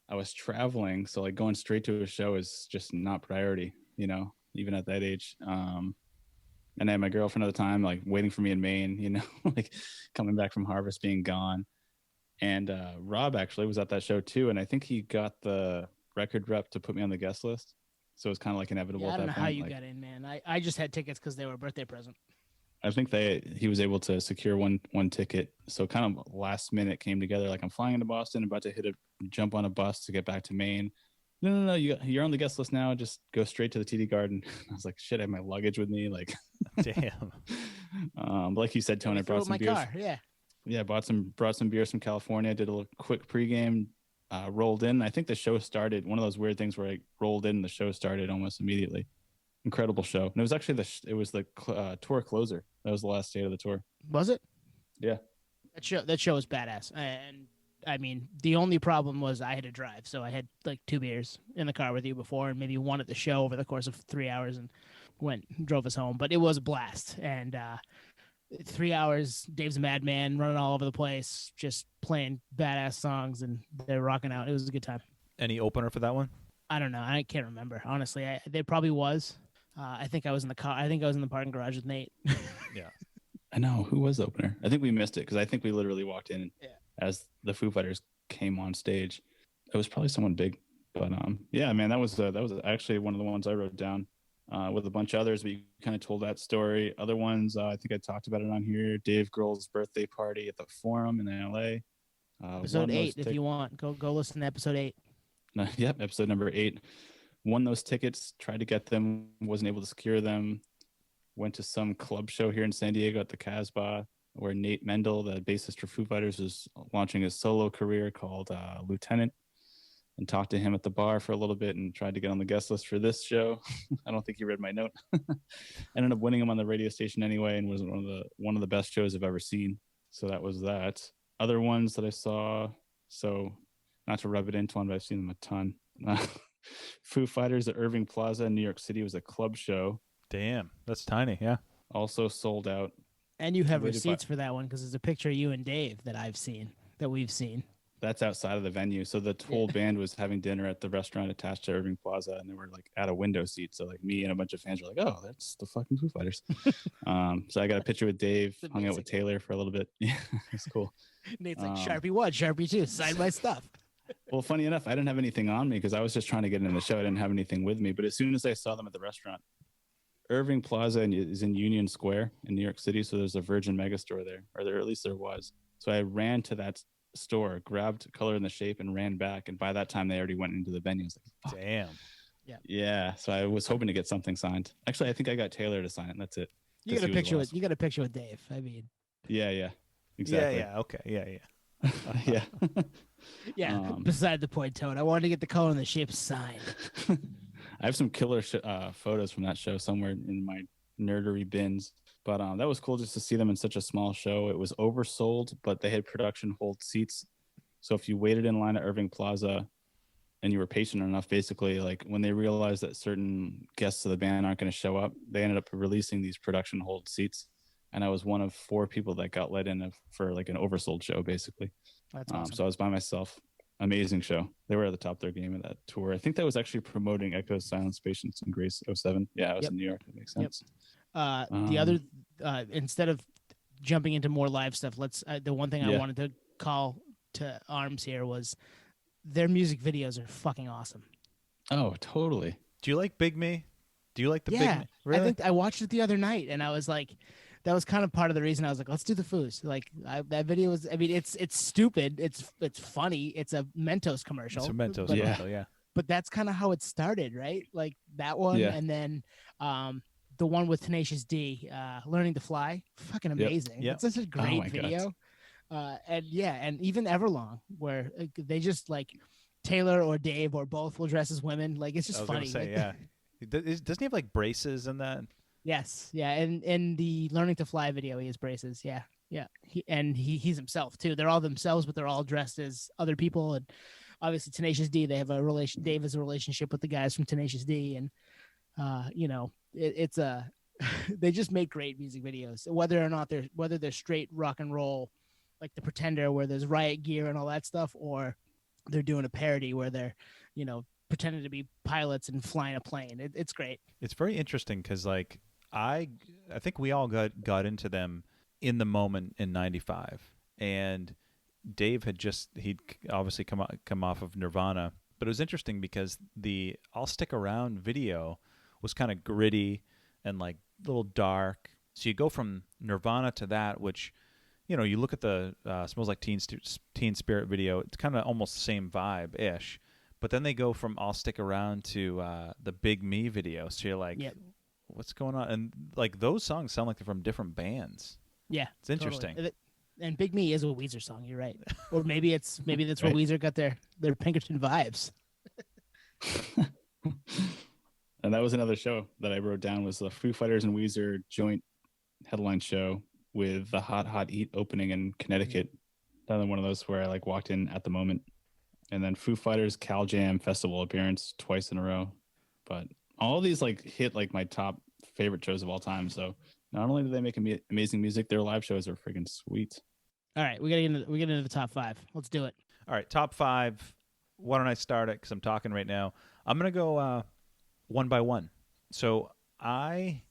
I was traveling, so like going straight to a show is just not priority, you know, even at that age. And I had my girlfriend at the time, like waiting for me in Maine, you know, like coming back from Harvest, being gone. And Rob actually was at that show too, and I think he got the record rep to put me on the guest list. So it was kind of like inevitable. Yeah, I at don't that know how point. you Like, got in, man. I just had tickets because they were a birthday present. I think he was able to secure one ticket. So kind of last minute came together. Like I'm flying into Boston, about to jump on a bus to get back to Maine. No, you're on the guest list now. Just go straight to the TD Garden. I was like, shit, I have my luggage with me. Like, damn. Like you said, Tony, I brought some beers. Car. Yeah, brought some beers from California. Did a little quick pregame. Rolled in. I think the show started. One of those weird things where I rolled in, the show started almost immediately. Incredible show. And it was actually the tour closer. That was the last date of the tour. Was it? Yeah. That show was badass. And I mean, the only problem was I had to drive, so I had like 2 beers in the car with you before, and maybe one at the show over the course of 3 hours, and drove us home. But it was a blast, and 3 hours. Dave's a madman, running all over the place, just playing badass songs, and they're rocking out. It was a good time. Any opener for that one? I don't know. I can't remember honestly. There probably was. I think I was in the car. I think I was in the parking garage with Nate. Yeah. I know. Who was the opener? I think we missed it because I think we literally walked in as the Foo Fighters came on stage. It was probably someone big, but yeah, man, that was actually one of the ones I wrote down with a bunch of others. But you kind of told that story. Other ones, I think I talked about it on here. Dave Grohl's birthday party at the Forum in LA. Episode 8, if you want, go listen to episode 8. Yep, episode number 8. Won those tickets. Tried to get them. Wasn't able to secure them. Went to some club show here in San Diego at the Casbah, where Nate Mendel, the bassist for Foo Fighters, was launching his solo career called Lieutenant, and talked to him at the bar for a little bit and tried to get on the guest list for this show. I don't think he read my note. Ended up winning him on the radio station anyway, and was one of the best shows I've ever seen. So that was that. Other ones that I saw, so not to rub it into one, but I've seen them a ton. Foo Fighters at Irving Plaza in New York City was a club show. Damn, that's tiny. Yeah. Also sold out. And you have receipts for that one because there's a picture of you and Dave that we've seen. That's outside of the venue. So the whole band was having dinner at the restaurant attached to Irving Plaza, and they were like at a window seat. So like me and a bunch of fans were like, "Oh, that's the fucking Foo Fighters." So I got a picture with Dave, hung out with Taylor for a little bit. Yeah, it's cool. Nate's like, Sharpie 1, Sharpie 2, sign my stuff. Well, funny enough, I didn't have anything on me because I was just trying to get in the show. I didn't have anything with me. But as soon as I saw them at the restaurant, Irving Plaza is in Union Square in New York City. So there's a Virgin Megastore there, or at least there was. So I ran to that store, grabbed Color in the Shape, and ran back. And by that time, they already went into the venue. I was like, fuck. Damn. Yeah. So I was hoping to get something signed. Actually, I think I got Taylor to sign it. That's it. You got a picture with Dave. I mean. Yeah. Exactly. Yeah. Okay. Yeah. Yeah. Yeah. Beside the point, Toad. I wanted to get the Color in the Shape signed. I have some killer photos from that show somewhere in my nerdery bins. But that was cool just to see them in such a small show. It was oversold, but they had production hold seats. So if you waited in line at Irving Plaza and you were patient enough, basically, like when they realized that certain guests of the band aren't going to show up, they ended up releasing these production hold seats. And I was one of 4 people that got let in for like an oversold show, basically. That's awesome. So I was by myself. Amazing show. They were at the top of their game at that tour. I think that was actually promoting Echoes, Silence, Patience, and Grace 07. Yeah, I was in New York. That makes sense. The other, instead of jumping into more live stuff, the one thing I wanted to call to arms here was their music videos are fucking awesome. Oh, totally. Do you like Big Me? Do you like the Big Me? Really? I think I watched it the other night, and I was like, that was kind of part of the reason I was like, let's do the Foos. Like that video was, I mean, it's stupid. It's funny. It's a Mentos commercial. It's a Mentos commercial, yeah. But that's kind of how it started, right? Like that one, and then the one with Tenacious D, Learning to Fly, fucking amazing. Yep. It's such a great video. And even Everlong, where they just like Taylor or Dave or both will dress as women. Like it's just funny. Say, yeah. Doesn't he have like braces in that? Yes, yeah, and in the Learning to Fly video, he has braces. Yeah. He's himself too. They're all themselves, but they're all dressed as other people. obviously Tenacious D. They have a relation. Dave has a relationship with the guys from Tenacious D, and it's a they just make great music videos. Whether or not they're straight rock and roll, like The Pretender, where there's riot gear and all that stuff, or they're doing a parody where they're, pretending to be pilots and flying a plane. It's great. It's very interesting because like I think we all got into them in the moment in '95, and Dave he'd obviously come off of Nirvana, but it was interesting because the "I'll Stick Around" video was kind of gritty and like a little dark. So you go from Nirvana to that, which, you look at the "Smells Like Teen Spirit" video, it's kind of almost the same vibe ish. But then they go from "I'll Stick Around" to the "Big Me" video. So you're like, Yep. What's going on? And like those songs sound like they're from different bands. Yeah, it's interesting. Totally. And "Big Me" is a Weezer song. You're right. Or maybe that's right. where Weezer got their Pinkerton vibes. And that was another show that I wrote down, was the Foo Fighters and Weezer joint headline show with the Hot Hot Eat opening in Connecticut. Another one of those where I like walked in at the moment. And then Foo Fighters Cal Jam Festival appearance twice in a row. But all these like hit like my top favorite shows of all time. So not only do they make amazing music, their live shows are freaking sweet. All right, we get into the top 5. Let's do it. All right, top 5. Why don't I start it? Because I'm talking right now. I'm gonna go one by one. So I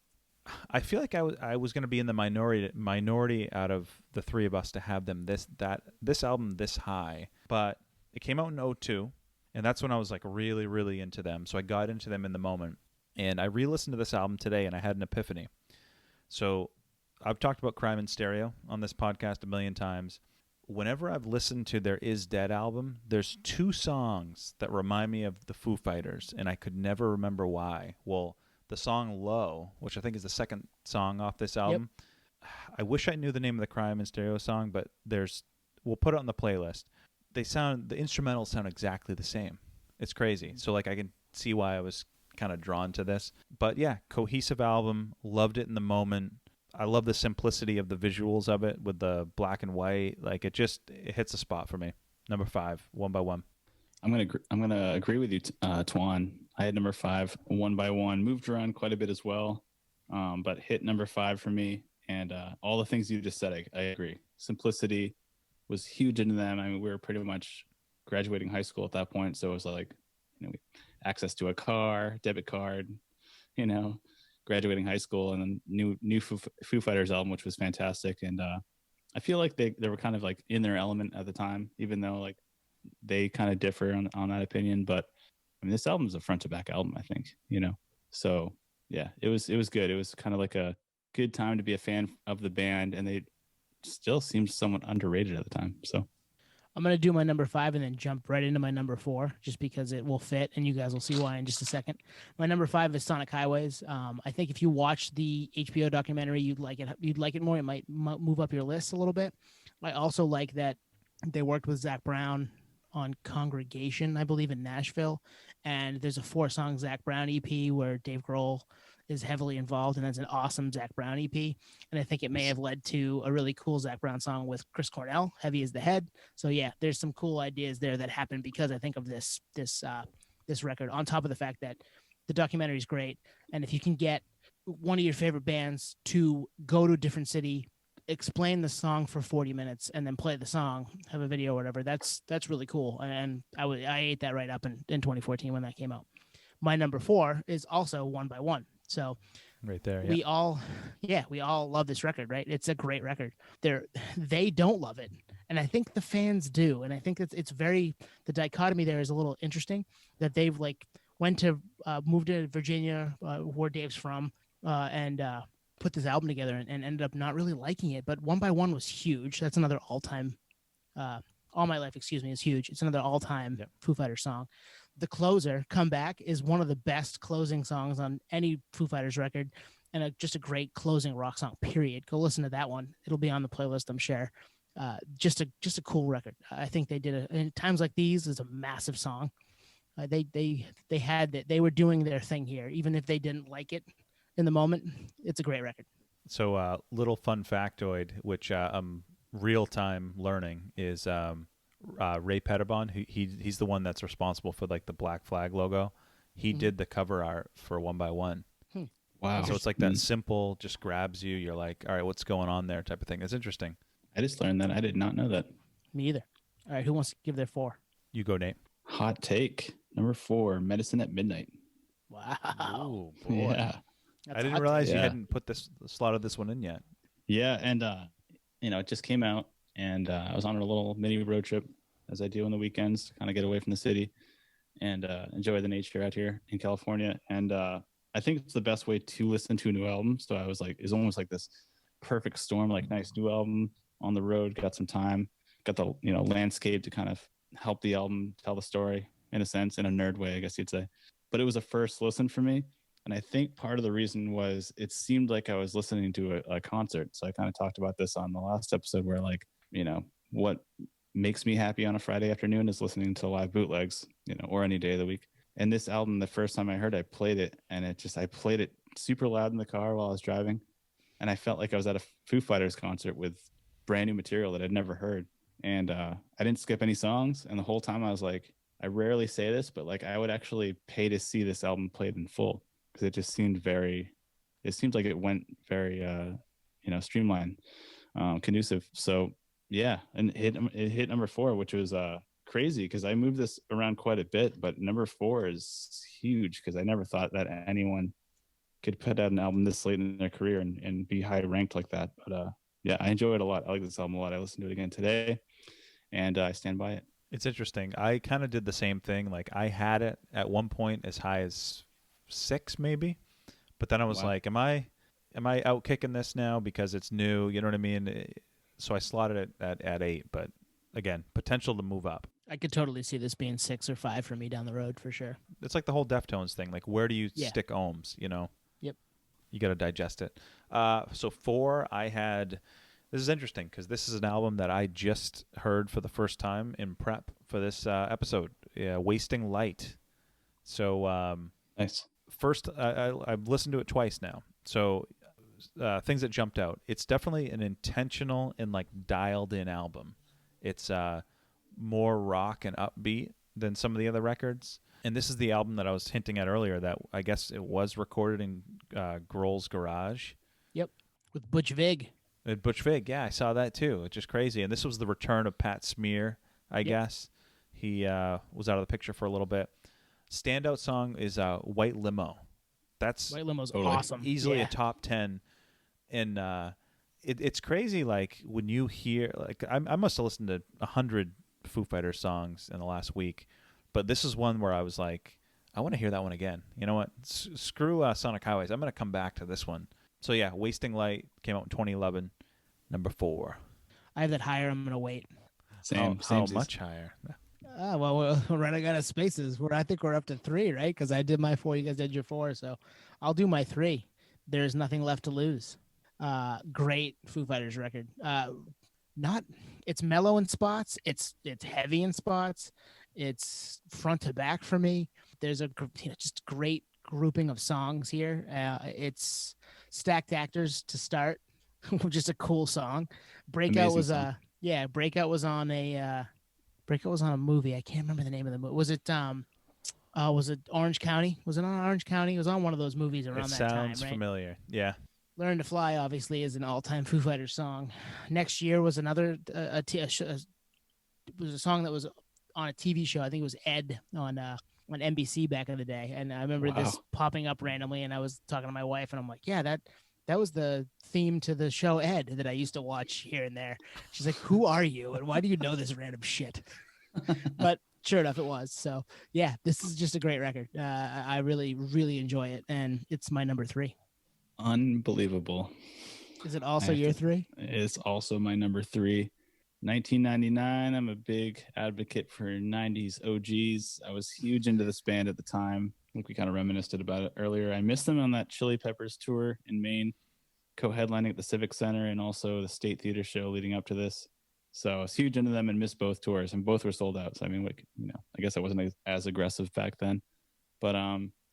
feel like I was gonna be in the minority out of the three of us to have them this album this high, but it came out in 2002, and that's when I was like really, really into them. So I got into them in the moment, and I re-listened to this album today, and I had an epiphany. So I've talked about Crime in Stereo on this podcast a million times. Whenever I've listened to their Is Dead album, there's 2 songs that remind me of the Foo Fighters, and I could never remember why. Well, the song Low, which I think is the second song off this album. Yep. I wish I knew the name of the Crime in Stereo song, but we'll put it on the playlist. The instrumentals sound exactly the same. It's crazy. So like I can see why I was kind of drawn to this. But yeah, cohesive album, loved it in the moment. I love the simplicity of the visuals of it with the black and white. Like it hits a spot for me. Number 5, One by One. I'm gonna agree with you, Twan. I had number 5, One by One. Moved around quite a bit as well, but hit number 5 for me. And all the things you just said, I agree. Simplicity was huge into them. I mean, we were pretty much graduating high school at that point, so it was like, access to a car, debit card, graduating high school, and then new Foo Fighters album, which was fantastic. And I feel like they were kind of like in their element at the time, even though like they kind of differ on that opinion. But I mean, this album is a front to back album, I think, So yeah, it was good. It was kind of like a good time to be a fan of the band, and they still seemed somewhat underrated at the time. So I'm going to do my number 5 and then jump right into my number 4, just because it will fit, and you guys will see why in just a second. My number 5 is Sonic Highways. I think if you watch the HBO documentary, you'd like it more. It might move up your list a little bit. I also like that they worked with Zach Brown on Congregation, I believe, in Nashville, and there's a 4-song Zach Brown EP where Dave Grohl is heavily involved, and that's an awesome Zach Brown EP. And I think it may have led to a really cool Zach Brown song with Chris Cornell, Heavy as the Head. So yeah, there's some cool ideas there that happened because I think of this record, on top of the fact that the documentary is great. And if you can get one of your favorite bands to go to a different city, explain the song for 40 minutes, and then play the song, have a video or whatever, that's really cool. And I ate that right up in 2014 when that came out. My number 4 is also One by One. So right there, we all love this record, right? It's a great record. They don't love it, and I think the fans do. And I think it's very, the dichotomy there is a little interesting, that they've like moved to Virginia, where Dave's from, and put this album together and ended up not really liking it. But One by One was huge. That's another all-time. All My Life, is huge. It's another all-time Foo Fighters song. The Closer, Come Back, is one of the best closing songs on any Foo Fighters record, and just a great closing rock song, period. Go listen to that one. It'll be on the playlist, I'm sure. Just a cool record. I think they did in Times Like These is a massive song. They were doing their thing here, even if they didn't like it in the moment. It's a great record. So little fun factoid, which I'm real-time learning, is Ray Pettibon, he's the one that's responsible for like the Black Flag logo. He did the cover art for One by One. Wow. So it's like that simple, just grabs you. You're like, all right, what's going on there type of thing. It's interesting. I just learned that. I did not know that. Me either. All right, who wants to give their 4? You go, Nate. Hot take. Number 4, Medicine at Midnight. Wow. Oh, boy. Yeah. That's I didn't hot realize take. you hadn't put this slotted this one in yet. Yeah, and it just came out, and I was on a little mini road trip, as I do on the weekends, to kind of get away from the city and enjoy the nature out here in California. And I think it's the best way to listen to a new album. So I was like, it's almost like this perfect storm, like nice new album on the road, got some time, got the landscape to kind of help the album tell the story in a sense, in a nerd way, I guess you'd say. But it was a first listen for me. And I think part of the reason was it seemed like I was listening to a concert. So I kind of talked about this on the last episode where, like, what makes me happy on a Friday afternoon is listening to live bootlegs, or any day of the week. And this album, the first time I heard it, I played it, and I played it super loud in the car while I was driving. And I felt like I was at a Foo Fighters concert with brand new material that I'd never heard. And I didn't skip any songs. And the whole time I was like, I rarely say this, but like I would actually pay to see this album played in full, because it just seemed like it went very, streamlined, conducive. So yeah, and it hit number 4, which was crazy because I moved this around quite a bit, but number 4 is huge because I never thought that anyone could put out an album this late in their career and be high ranked like that. But yeah, I enjoy it a lot. I like this album a lot. I listened to it again today, and I stand by it. It's interesting. I kind of did the same thing. Like I had it at one point as high as 6 maybe, but then I was like, am I out kicking this now because it's new? You know what I mean? So I slotted it at 8, but again, potential to move up. I could totally see this being 6 or 5 for me down the road for sure. It's like the whole Deftones thing. Like, where do you stick ohms? Yep. You got to digest it. So 4, I had. This is interesting because this is an album that I just heard for the first time in prep for this episode. Yeah, Wasting Light. So Nice. First, I've listened to it twice now. So things that jumped out. It's definitely an intentional and like dialed in album. It's more rock and upbeat than some of the other records. And this is the album that I was hinting at earlier that I guess it was recorded in Grohl's garage. Yep. With Butch Vig. Butch Vig, yeah, I saw that too. It's just crazy. And this was the return of Pat Smear, I guess. He was out of the picture for a little bit. Standout song is White Limo. White Limo's awesome. Easily a top 10. And it's crazy, like, when you hear, like, I must have listened to 100 Foo Fighters songs in the last week, but this is one where I was like, I want to hear that one again. You know what? Screw Sonic Highways. I'm going to come back to this one. So yeah, Wasting Light came out in 2011, number 4. I have that higher. I'm going to wait. Same. How much higher? Well, we're running out of spaces. I think we're up to 3, right? Because I did my 4, you guys did your 4, so I'll do my 3. There's Nothing Left to Lose. Great Foo Fighters record. It's mellow in spots. It's heavy in spots. It's front to back for me. There's just great grouping of songs here. It's Stacked Actors to start, just a cool song. Breakout was on a movie. I can't remember the name of the movie. Was it Orange County? Was it on Orange County? It was on one of those movies around that time, right? Sounds familiar. Yeah. Learn to Fly obviously is an all-time Foo Fighters song. Next Year was another it was a song that was on a TV show. I think it was Ed on NBC back in the day. And I remember this popping up randomly, and I was talking to my wife, and I'm like, yeah, that was the theme to the show Ed that I used to watch here and there. She's like, who are you? And why do you know this random shit? But sure enough, it was. So yeah, this is just a great record. I really, really enjoy it. And it's my number 3. Unbelievable. Is it also your 3? It's also my number 3. 1999. I'm a big advocate for 90s OGs. I was huge into this band at the time. I think we kind of reminisced about it earlier. I missed them on that Chili Peppers tour in Maine, co-headlining at the Civic Center and also the State Theater show leading up to this. So I was huge into them and missed both tours, and both were sold out. So I mean, I guess I wasn't as aggressive back then. But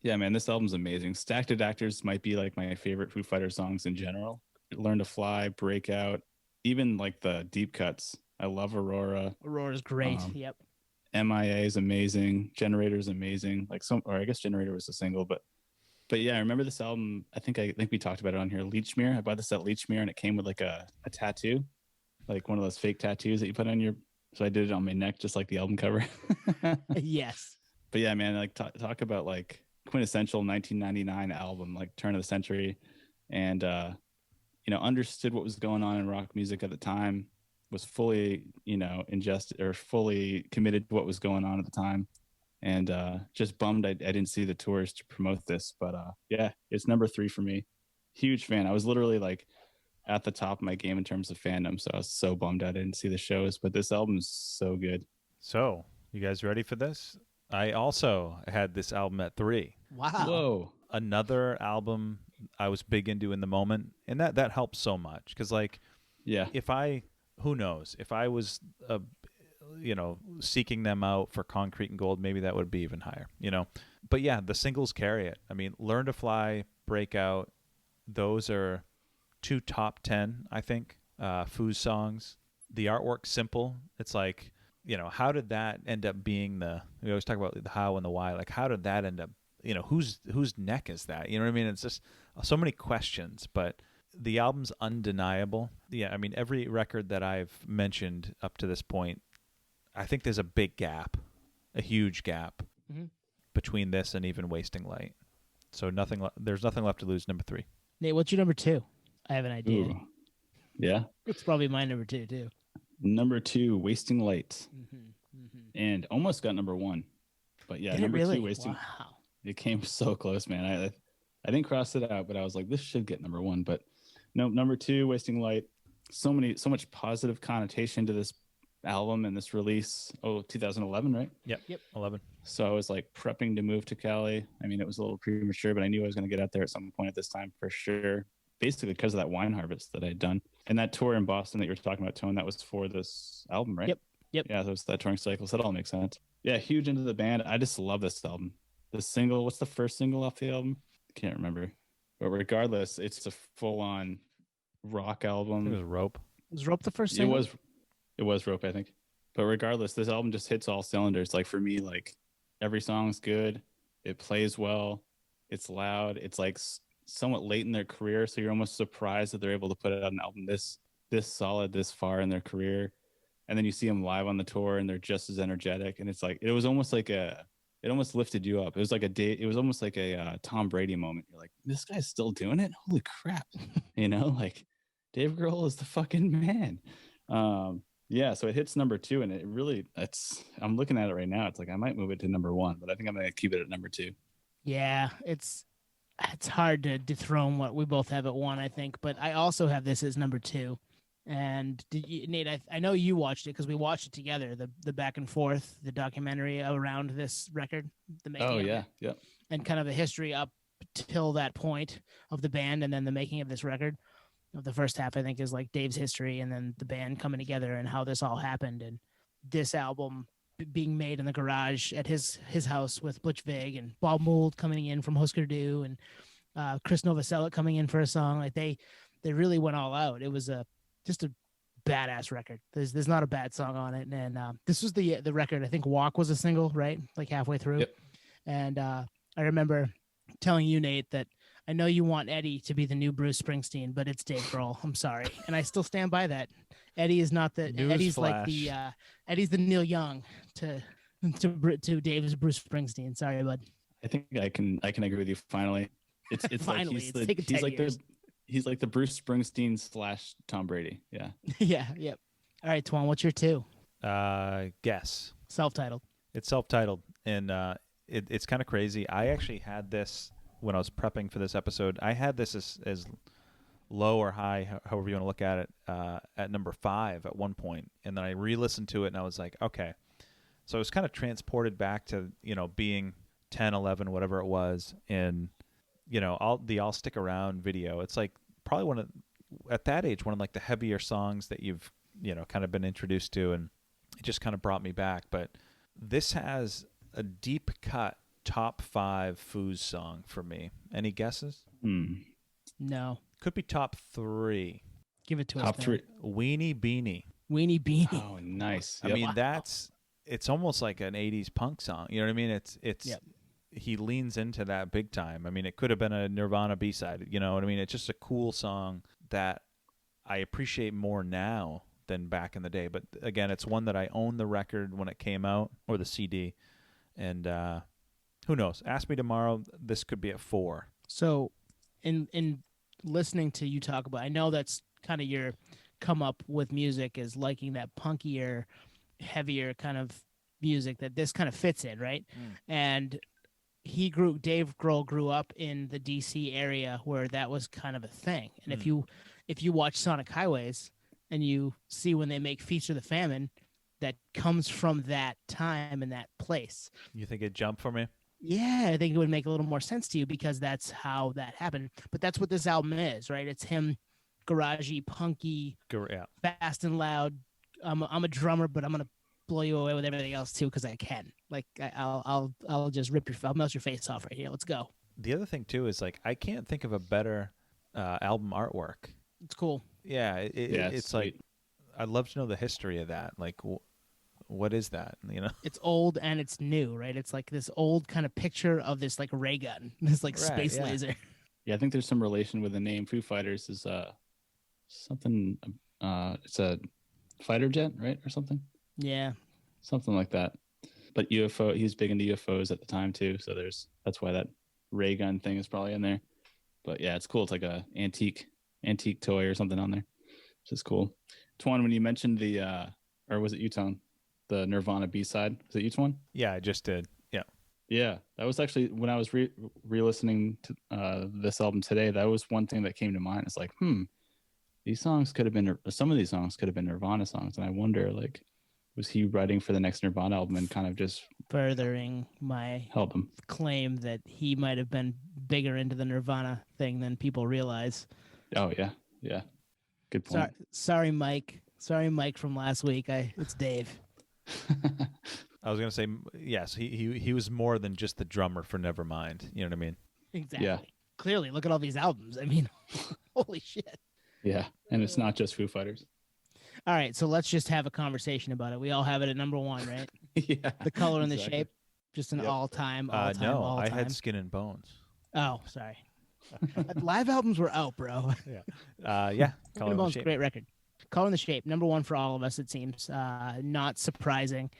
yeah, man, this album's amazing. Stacked Actors might be like my favorite Foo Fighters songs in general. Learn to Fly, Breakout, even like the deep cuts I love Aurora. Aurora's great. Yep. MIA is amazing. Generator is amazing. Or I guess Generator was a single, but yeah, I remember this album. I think we talked about it on here. Leechmere. I bought this at Leechmere, and it came with like a tattoo, like one of those fake tattoos that you put on your. So I did it on my neck, just like the album cover. Yes. But yeah, man, like talk about like quintessential 1999 album, like turn of the century, and understood what was going on in rock music at the time, was fully ingested or fully committed to what was going on at the time, and just bummed I didn't see the tours to promote this. But yeah, it's number 3 for me. Huge fan. I was literally like at the top of my game in terms of fandom, so I was so bummed I didn't see the shows. But this album's so good. So you guys ready for this? I also had this album at 3. Wow. Whoa. Another album I was big into in the moment, and that helps so much because, like, yeah, who knows, if I was seeking them out for Concrete and Gold, maybe that would be even higher, But yeah, the singles carry it. I mean, Learn to Fly, Breakout, those are 2 top 10, I think, Foo's songs. The artwork's simple. It's like, how did that end up being we always talk about the how and the why, like how did that end up, whose neck is that? You know what I mean? It's just so many questions, but the album's undeniable. Yeah, I mean, every record that I've mentioned up to this point, I think there's a big gap, a huge gap between this and even Wasting Light. So there's nothing left to lose, number 3. Nate, what's your number 2? I have an idea. Ooh. Yeah. It's probably my number 2 too. Number 2, Wasting Light. And almost got number 1. But yeah, Did number it really? 2, Wasting. Wow. It came so close, man. I didn't cross it out, but I was like, this should get number 1. But no, number 2, Wasting Light. So much positive connotation to this album and this release. 2011, right? Yep. 11. So I was like prepping to move to Cali. I mean, it was a little premature, but I knew I was going to get out there at some point at this time for sure. Basically because of that wine harvest that I had done. And that tour in Boston that you were talking about, Tone, that was for this album, right? Yep. Yeah, that was that touring cycle. So that all makes sense. Yeah, huge into the band. I just love this album. The single, what's the first single off the album? Can't remember. But regardless, it's a full-on rock album. It was Rope. Was Rope the first single? It was Rope, I think. But regardless, this album just hits all cylinders. Like for me, like every song's good. It plays well. It's loud. It's like somewhat late in their career, so you're almost surprised that they're able to put out an album this solid this far in their career. And then you see them live on the tour and they're just as energetic. And it's like it almost lifted you up. It was almost like a Tom Brady moment. You're like, this guy's still doing it? Holy crap. Like Dave Grohl is the fucking man. Yeah, so it hits number 2, and I'm looking at it right now. It's like I might move it to number 1, but I think I'm gonna keep it at number 2. Yeah, it's hard to dethrone what we both have at 1, I think, but I also have this as number 2. And Nate, I know you watched it because we watched it together, the back and forth, the documentary around this record, the making. Oh yeah, yeah. And kind of a history up till that point of the band, and then the making of this record. The first half, I think, is like Dave's history, and then the band coming together and how this all happened, and this album being made in the garage at his house with Butch Vig and Bob Mould coming in from Husker Du, and Chris Novoselic coming in for a song. Like they really went all out. It was just a badass record. There's not a bad song on it, and this was the record. I think Walk was a single, right? Like halfway through. Yep. And I remember telling you, Nate, that I know you want Eddie to be the new Bruce Springsteen, but it's Dave Grohl. I'm sorry, and I still stand by that. Eddie is not the. Eddie's like the. Eddie's the Neil Young to Dave's Bruce Springsteen. Sorry, bud. I think I can agree with you. Finally, it's finally. He's like the Bruce Springsteen / Tom Brady. Yeah. Yeah. Yep. All right, Twan, what's your 2? Guess. Self-titled. It's self-titled, and it's kind of crazy. I actually had this when I was prepping for this episode. I had this as low or high, however you want to look at it, at number 5 at one point, and then I re-listened to it, and I was like, okay. So I was kind of transported back to being 10, 11, whatever it was, and I'll Stick Around video. It's like probably at that age, one of like the heavier songs that you've, kind of been introduced to. And it just kind of brought me back. But this has a deep cut top 5 Foo's song for me. Any guesses? No. Could be top 3. Give it to us. Top 3. Weenie Beanie. Weenie Beanie. Oh, nice. I Yep. mean, Wow. it's almost like an 80s punk song. You know what I mean? It's Yep. he leans into that big time. I mean, it could have been a Nirvana B-side, you know what I mean? It's just a cool song that I appreciate more now than back in the day. But again, it's one that I owned the record when it came out, or the CD. And who knows? Ask me tomorrow. This could be at 4. So, in listening to you talk about, I know that's kind of your come up with music is liking that punkier, heavier kind of music that this kind of fits in, right? And Dave Grohl grew up in the DC area where that was kind of a thing. And if you watch Sonic Highways and you see when they make Feast of the Famine, that comes from that time and that place. You think it jumped for me? Yeah, I think it would make a little more sense to you because that's how that happened. But that's what this album is, right? It's him, garagey, punky, Yeah. fast and loud. I'm a drummer, but I'm gonna blow you away with everything else too because I can. Like I'll just I'll melt your face off right here. Let's go. The other thing too is like I can't think of a better album artwork. It's cool. Yeah, Yeah, it's sweet. like I'd love to know the history of that. Like, what is that? You know? It's old and it's new, right? It's like this old kind of picture of this like ray gun, this like Right, space yeah. laser. Yeah, I think there's some relation with the name Foo Fighters is something it's a fighter jet, right? Or something. Yeah. Something like that. But UFO, he was big into UFOs at the time too, so that's why that ray gun thing is probably in there. But yeah, it's cool. It's like a antique toy or something on there, which is cool. Twan, when you mentioned or was it you, Tone? The Nirvana B-side. Was it you, Twan? Yeah, I just did. Yeah. Yeah, that was actually when I was re-listening to this album today. That was one thing that came to mind. It's like, these songs could have been, some of these songs could have been Nirvana songs, and I wonder, like, was he writing for the next Nirvana album and kind of just Furthering my help him? claim that he might have been bigger into the Nirvana thing than people realize. Oh yeah, good point. Sorry, Mike. Sorry, Mike from last week. It's Dave. I was gonna say yes. He was more than just the drummer for Nevermind. You know what I mean? Exactly. Yeah. Clearly, look at all these albums. I mean, holy shit. Yeah, and it's not just Foo Fighters. All right, so let's just have a conversation about it. We all have it at number 1, right? Yeah, The color and the exactly. shape, just an Yep. all-time. No, all I time. had Skin and Bones. Oh, sorry. Live albums were out, bro. Yeah. Skin Color and and the Bones, Shape. great record. Color and the Shape, number 1 for all of us. It seems not surprising.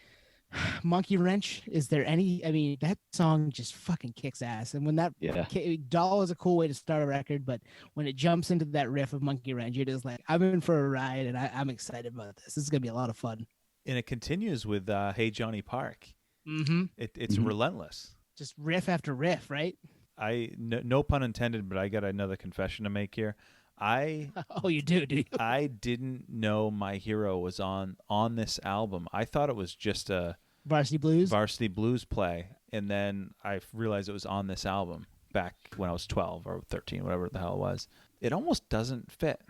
Monkey Wrench. Is there any? I mean, that song just fucking kicks ass. And when that Doll is a cool way to start a record, but when it jumps into that riff of Monkey Wrench, you're just like, I'm in for a ride, and I'm excited about this. This is gonna be a lot of fun. And it continues with Hey Johnny Park. Mm-hmm. It's relentless. Just riff after riff, right? No pun intended, but I got another confession to make here. Oh, you do you? I didn't know My Hero was on this album. I thought it was just a Varsity Blues play, and then I realized it was on this album back when I was 12 or 13, whatever the hell it was. It almost doesn't fit.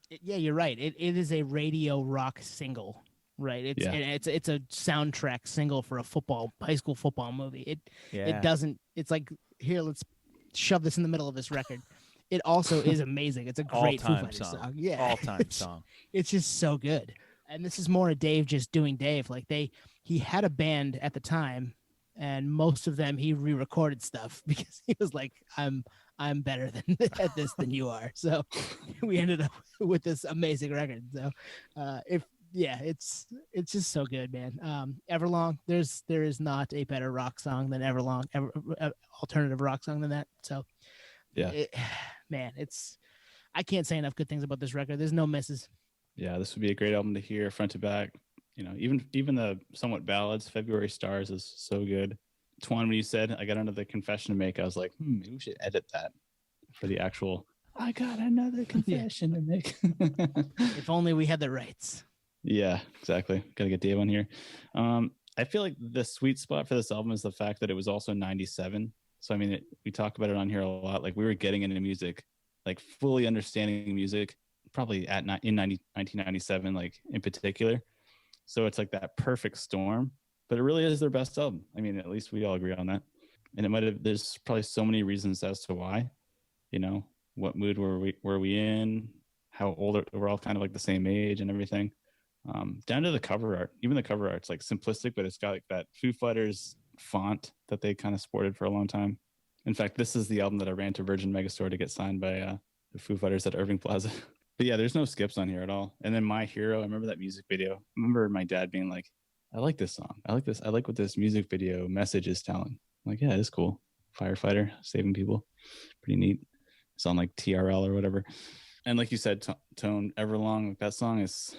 Yeah, you're right. It is a radio rock single, right? It's a soundtrack single for a high school football movie. It doesn't. It's like, here, let's shove this in the middle of this record. It also is amazing. It's a great Foo Fighters song. Yeah, all-time song. It's just so good. And this is more a Dave just doing Dave. Like he had a band at the time, and most of them he re-recorded stuff because he was like, I'm better at this than you are. So we ended up with this amazing record. So it's just so good, man. Everlong, there is not a better rock song than Everlong, alternative rock song than that. So yeah, I can't say enough good things about this record. There's no misses. Yeah, this would be a great album to hear front to back. You know, even the somewhat ballads, February Stars is so good. Twan, when you said I got another confession to make, I was like, maybe we should edit that for the actual I got another confession to make. If only we had the rights. Yeah, exactly. Gotta get Dave on here. I feel like the sweet spot for this album is the fact that it was also 97. So I mean, we talk about it on here a lot. Like we were getting into music, like fully understanding music, probably in 1997, like in particular. So it's like that perfect storm. But it really is their best album. I mean, at least we all agree on that. And there's probably so many reasons as to why. You know, what mood were we in? How old we're all kind of like the same age and everything. down to the cover art. Even the cover art's like simplistic, but it's got like that Foo Fighters font that they kind of sported for a long time. In fact, this is the album that I ran to Virgin Megastore to get signed by the Foo Fighters at Irving Plaza. But yeah, there's no skips on here at all. And then My Hero, I remember that music video. I remember my dad being like, I like this song. I like this. I like what this music video message is telling. I'm like, yeah, it's cool. Firefighter saving people. Pretty neat. It's on like TRL or whatever. And like you said, Tone, Everlong, like that song is,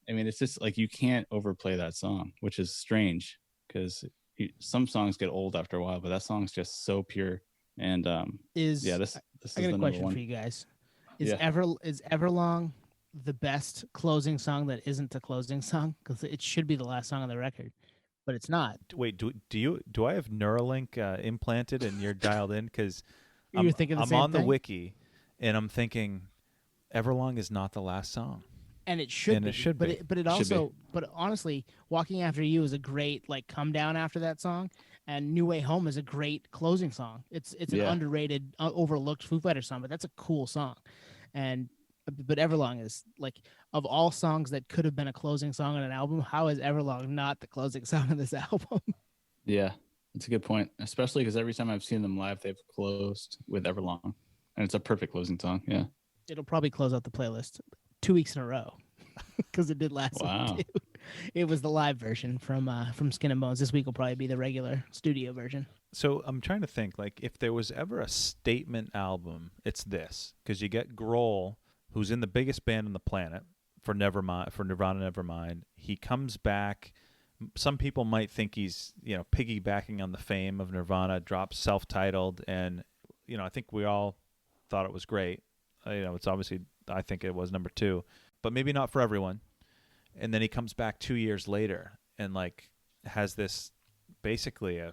I mean, it's just like you can't overplay that song, which is strange because some songs get old after a while, but that song's just so pure. And this I is got a the question one for you guys. Is Yeah. Everlong the best closing song that isn't the closing song? Because it should be the last song on the record, but it's not. Wait, do I have Neuralink implanted and you're dialed in? Because You're thinking the I'm same on the thing? wiki and I'm thinking Everlong is not the last song. And it should And be. it should be. But it Should also, but honestly, Walking After You is a great like come down after that song, and New Way Home is a great closing song. It's an Yeah. underrated, overlooked Foo Fighters song, but that's a cool song. And but Everlong is like of all songs that could have been a closing song on an album, how is Everlong not the closing song of this album? Yeah, that's a good point. Especially because every time I've seen them live, they've closed with Everlong, and it's a perfect closing song. Yeah. It'll probably close out the playlist 2 weeks in a row because it did last Wow. week too. It was the live version from Skin and Bones. This week will probably be the regular studio version. So I'm trying to think, like, if there was ever a statement album, it's this, because you get Grohl, who's in the biggest band on the planet for Nirvana, Nevermind. He comes back. Some people might think he's, piggybacking on the fame of Nirvana, drops self-titled, and I think we all thought it was great. It's obviously, I think it was number 2, but maybe not for everyone. And then he comes back 2 years later and like has this basically a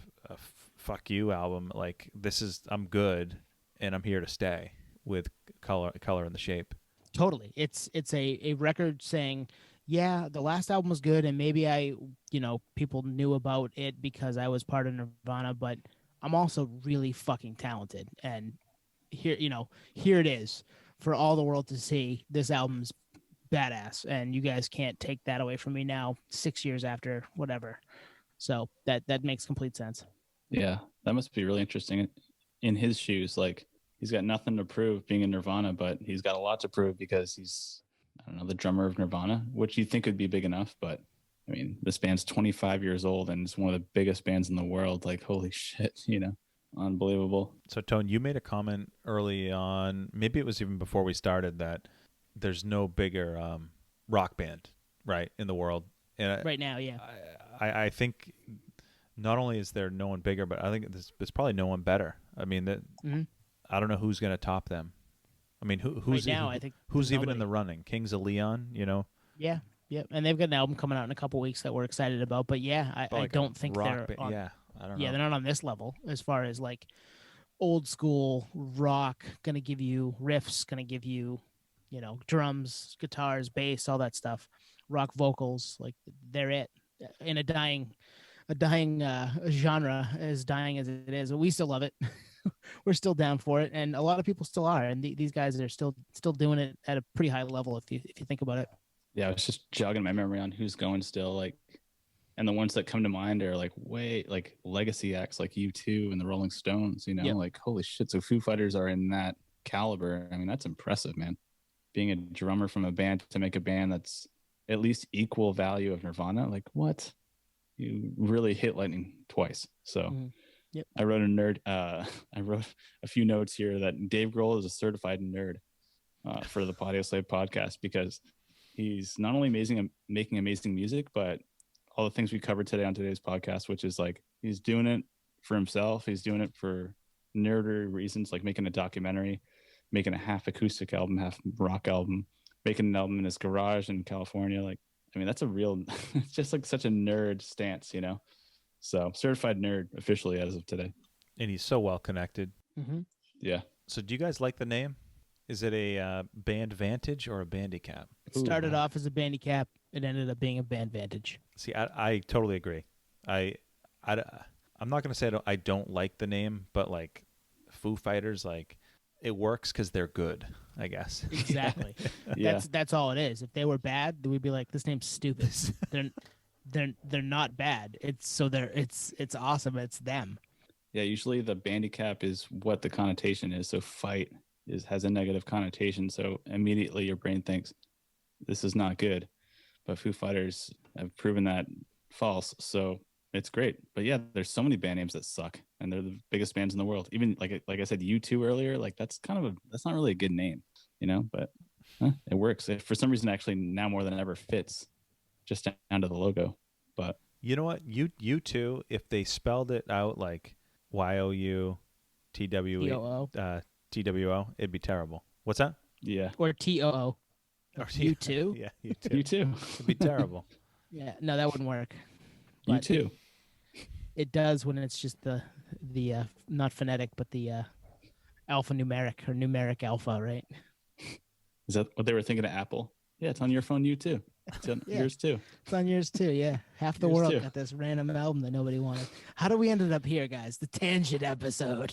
fuck you album. Like, this is, I'm good and I'm here to stay with color and the shape. Totally. It's a record saying, yeah, the last album was good, and maybe people knew about it because I was part of Nirvana, but I'm also really fucking talented. And here it is for all the world to see. This album's badass, and you guys can't take that away from me now, 6 years after whatever. So that makes complete sense. Yeah, that must be really interesting. In his shoes, like he's got nothing to prove being in Nirvana, but he's got a lot to prove because he's, I don't know, the drummer of Nirvana, which you think would be big enough, but I mean, this band's 25 years old and it's one of the biggest bands in the world. Like, holy shit, unbelievable. So, Tone, you made a comment early on, maybe it was even before we started, that there's no bigger rock band, right, in the world. And right now, yeah. I think not only is there no one bigger, but I think there's probably no one better. I mean, I don't know who's going to top them. I mean, who's right now? I think who's even nobody. in the running? Kings of Leon, Yeah, and they've got an album coming out in a couple weeks that we're excited about. But yeah, I don't think they're on, I don't know. Yeah, they're not on this level as far as like old school rock. Going to give you riffs. Going to give you, drums, guitars, bass, all that stuff. Rock vocals, like they're it in a dying genre, as dying as it is. But we still love it. We're still down for it, and a lot of people still are. And these guys are still doing it at a pretty high level if you think about it. Yeah, I was just jogging my memory on who's going still, like, and the ones that come to mind are like legacy acts like U2 and the Rolling Stones. Yep. Like holy shit. So Foo Fighters are in that caliber. I mean, that's impressive, man. Being a drummer from a band to make a band that's at least equal value of Nirvana, like what? You really hit lightning twice. So Yep. I wrote a few notes here that Dave Grohl is a certified nerd for the Audio Slave podcast, because he's not only making amazing music, but all the things we covered today on today's podcast, which is like he's doing it for himself. He's doing it for nerdy reasons, like making a documentary, making a half acoustic album, half rock album, making an album in his garage in California. Like, I mean, that's a real, it's just like such a nerd stance, So certified nerd officially as of today. And he's so well connected. Mm-hmm. Yeah. So do you guys like the name? Is it a band Vantage or a Bandicap? It started off as a Bandicap. It ended up being a Band Vantage. See, I totally agree. I'm not going to say I don't like the name, but like Foo Fighters, like it works because they're good, I guess. Exactly. Yeah. That's all it is. If they were bad, then we'd be like, this name's stupid. they're not bad. It's awesome. It's them. Yeah, usually the bandicap is what the connotation is. So fight has a negative connotation. So immediately your brain thinks this is not good. But Foo Fighters have proven that false. So it's great. But yeah, there's so many band names that suck, and they're the biggest bands in the world. Even like I said, U2 earlier, like that's not really a good name, but it works. For some reason, actually now more than ever fits just down to the logo. But you know what? U2, if they spelled it out like YOU TWO, it'd be terrible. What's that? Yeah. Or TOO. Or U2? Yeah, U2. U2. It'd be terrible. Yeah, no, that wouldn't work. U2. It does when it's just the not phonetic, but the alphanumeric or numeric alpha, right? Is that what they were thinking of Apple? Yeah, it's on your phone, U2. It's on yours too. It's on yours too, yeah. Half the Yours world too. got this random album that nobody wanted. How do we ended up here, guys? The tangent episode.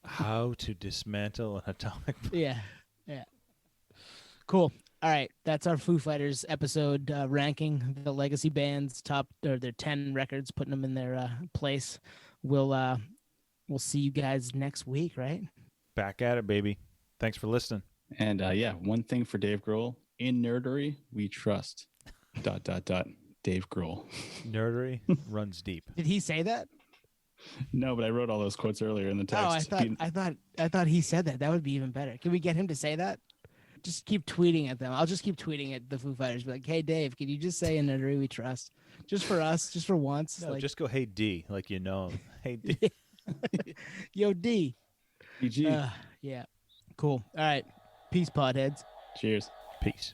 How to dismantle an atomic bomb. Yeah. Cool. All right, that's our Foo Fighters episode ranking the legacy bands top or their 10 records, putting them in their place. We'll see you guys next week, right? Back at it, baby. Thanks for listening. And one thing for Dave Grohl: in nerdery, we trust. ... Dave Grohl. Nerdery runs deep. Did he say that? No, but I wrote all those quotes earlier in the text. I thought he said that. That would be even better. Can we get him to say that? Just keep tweeting at them. I'll just keep tweeting at the Foo Fighters. Be like, hey, Dave, can you just say in nerdery we trust? Just for us, just for once. No, like, just go, hey, D, like you know. Hey, D. Yo, D. PG. Yeah. Cool. All right. Peace, podheads. Cheers. Peace.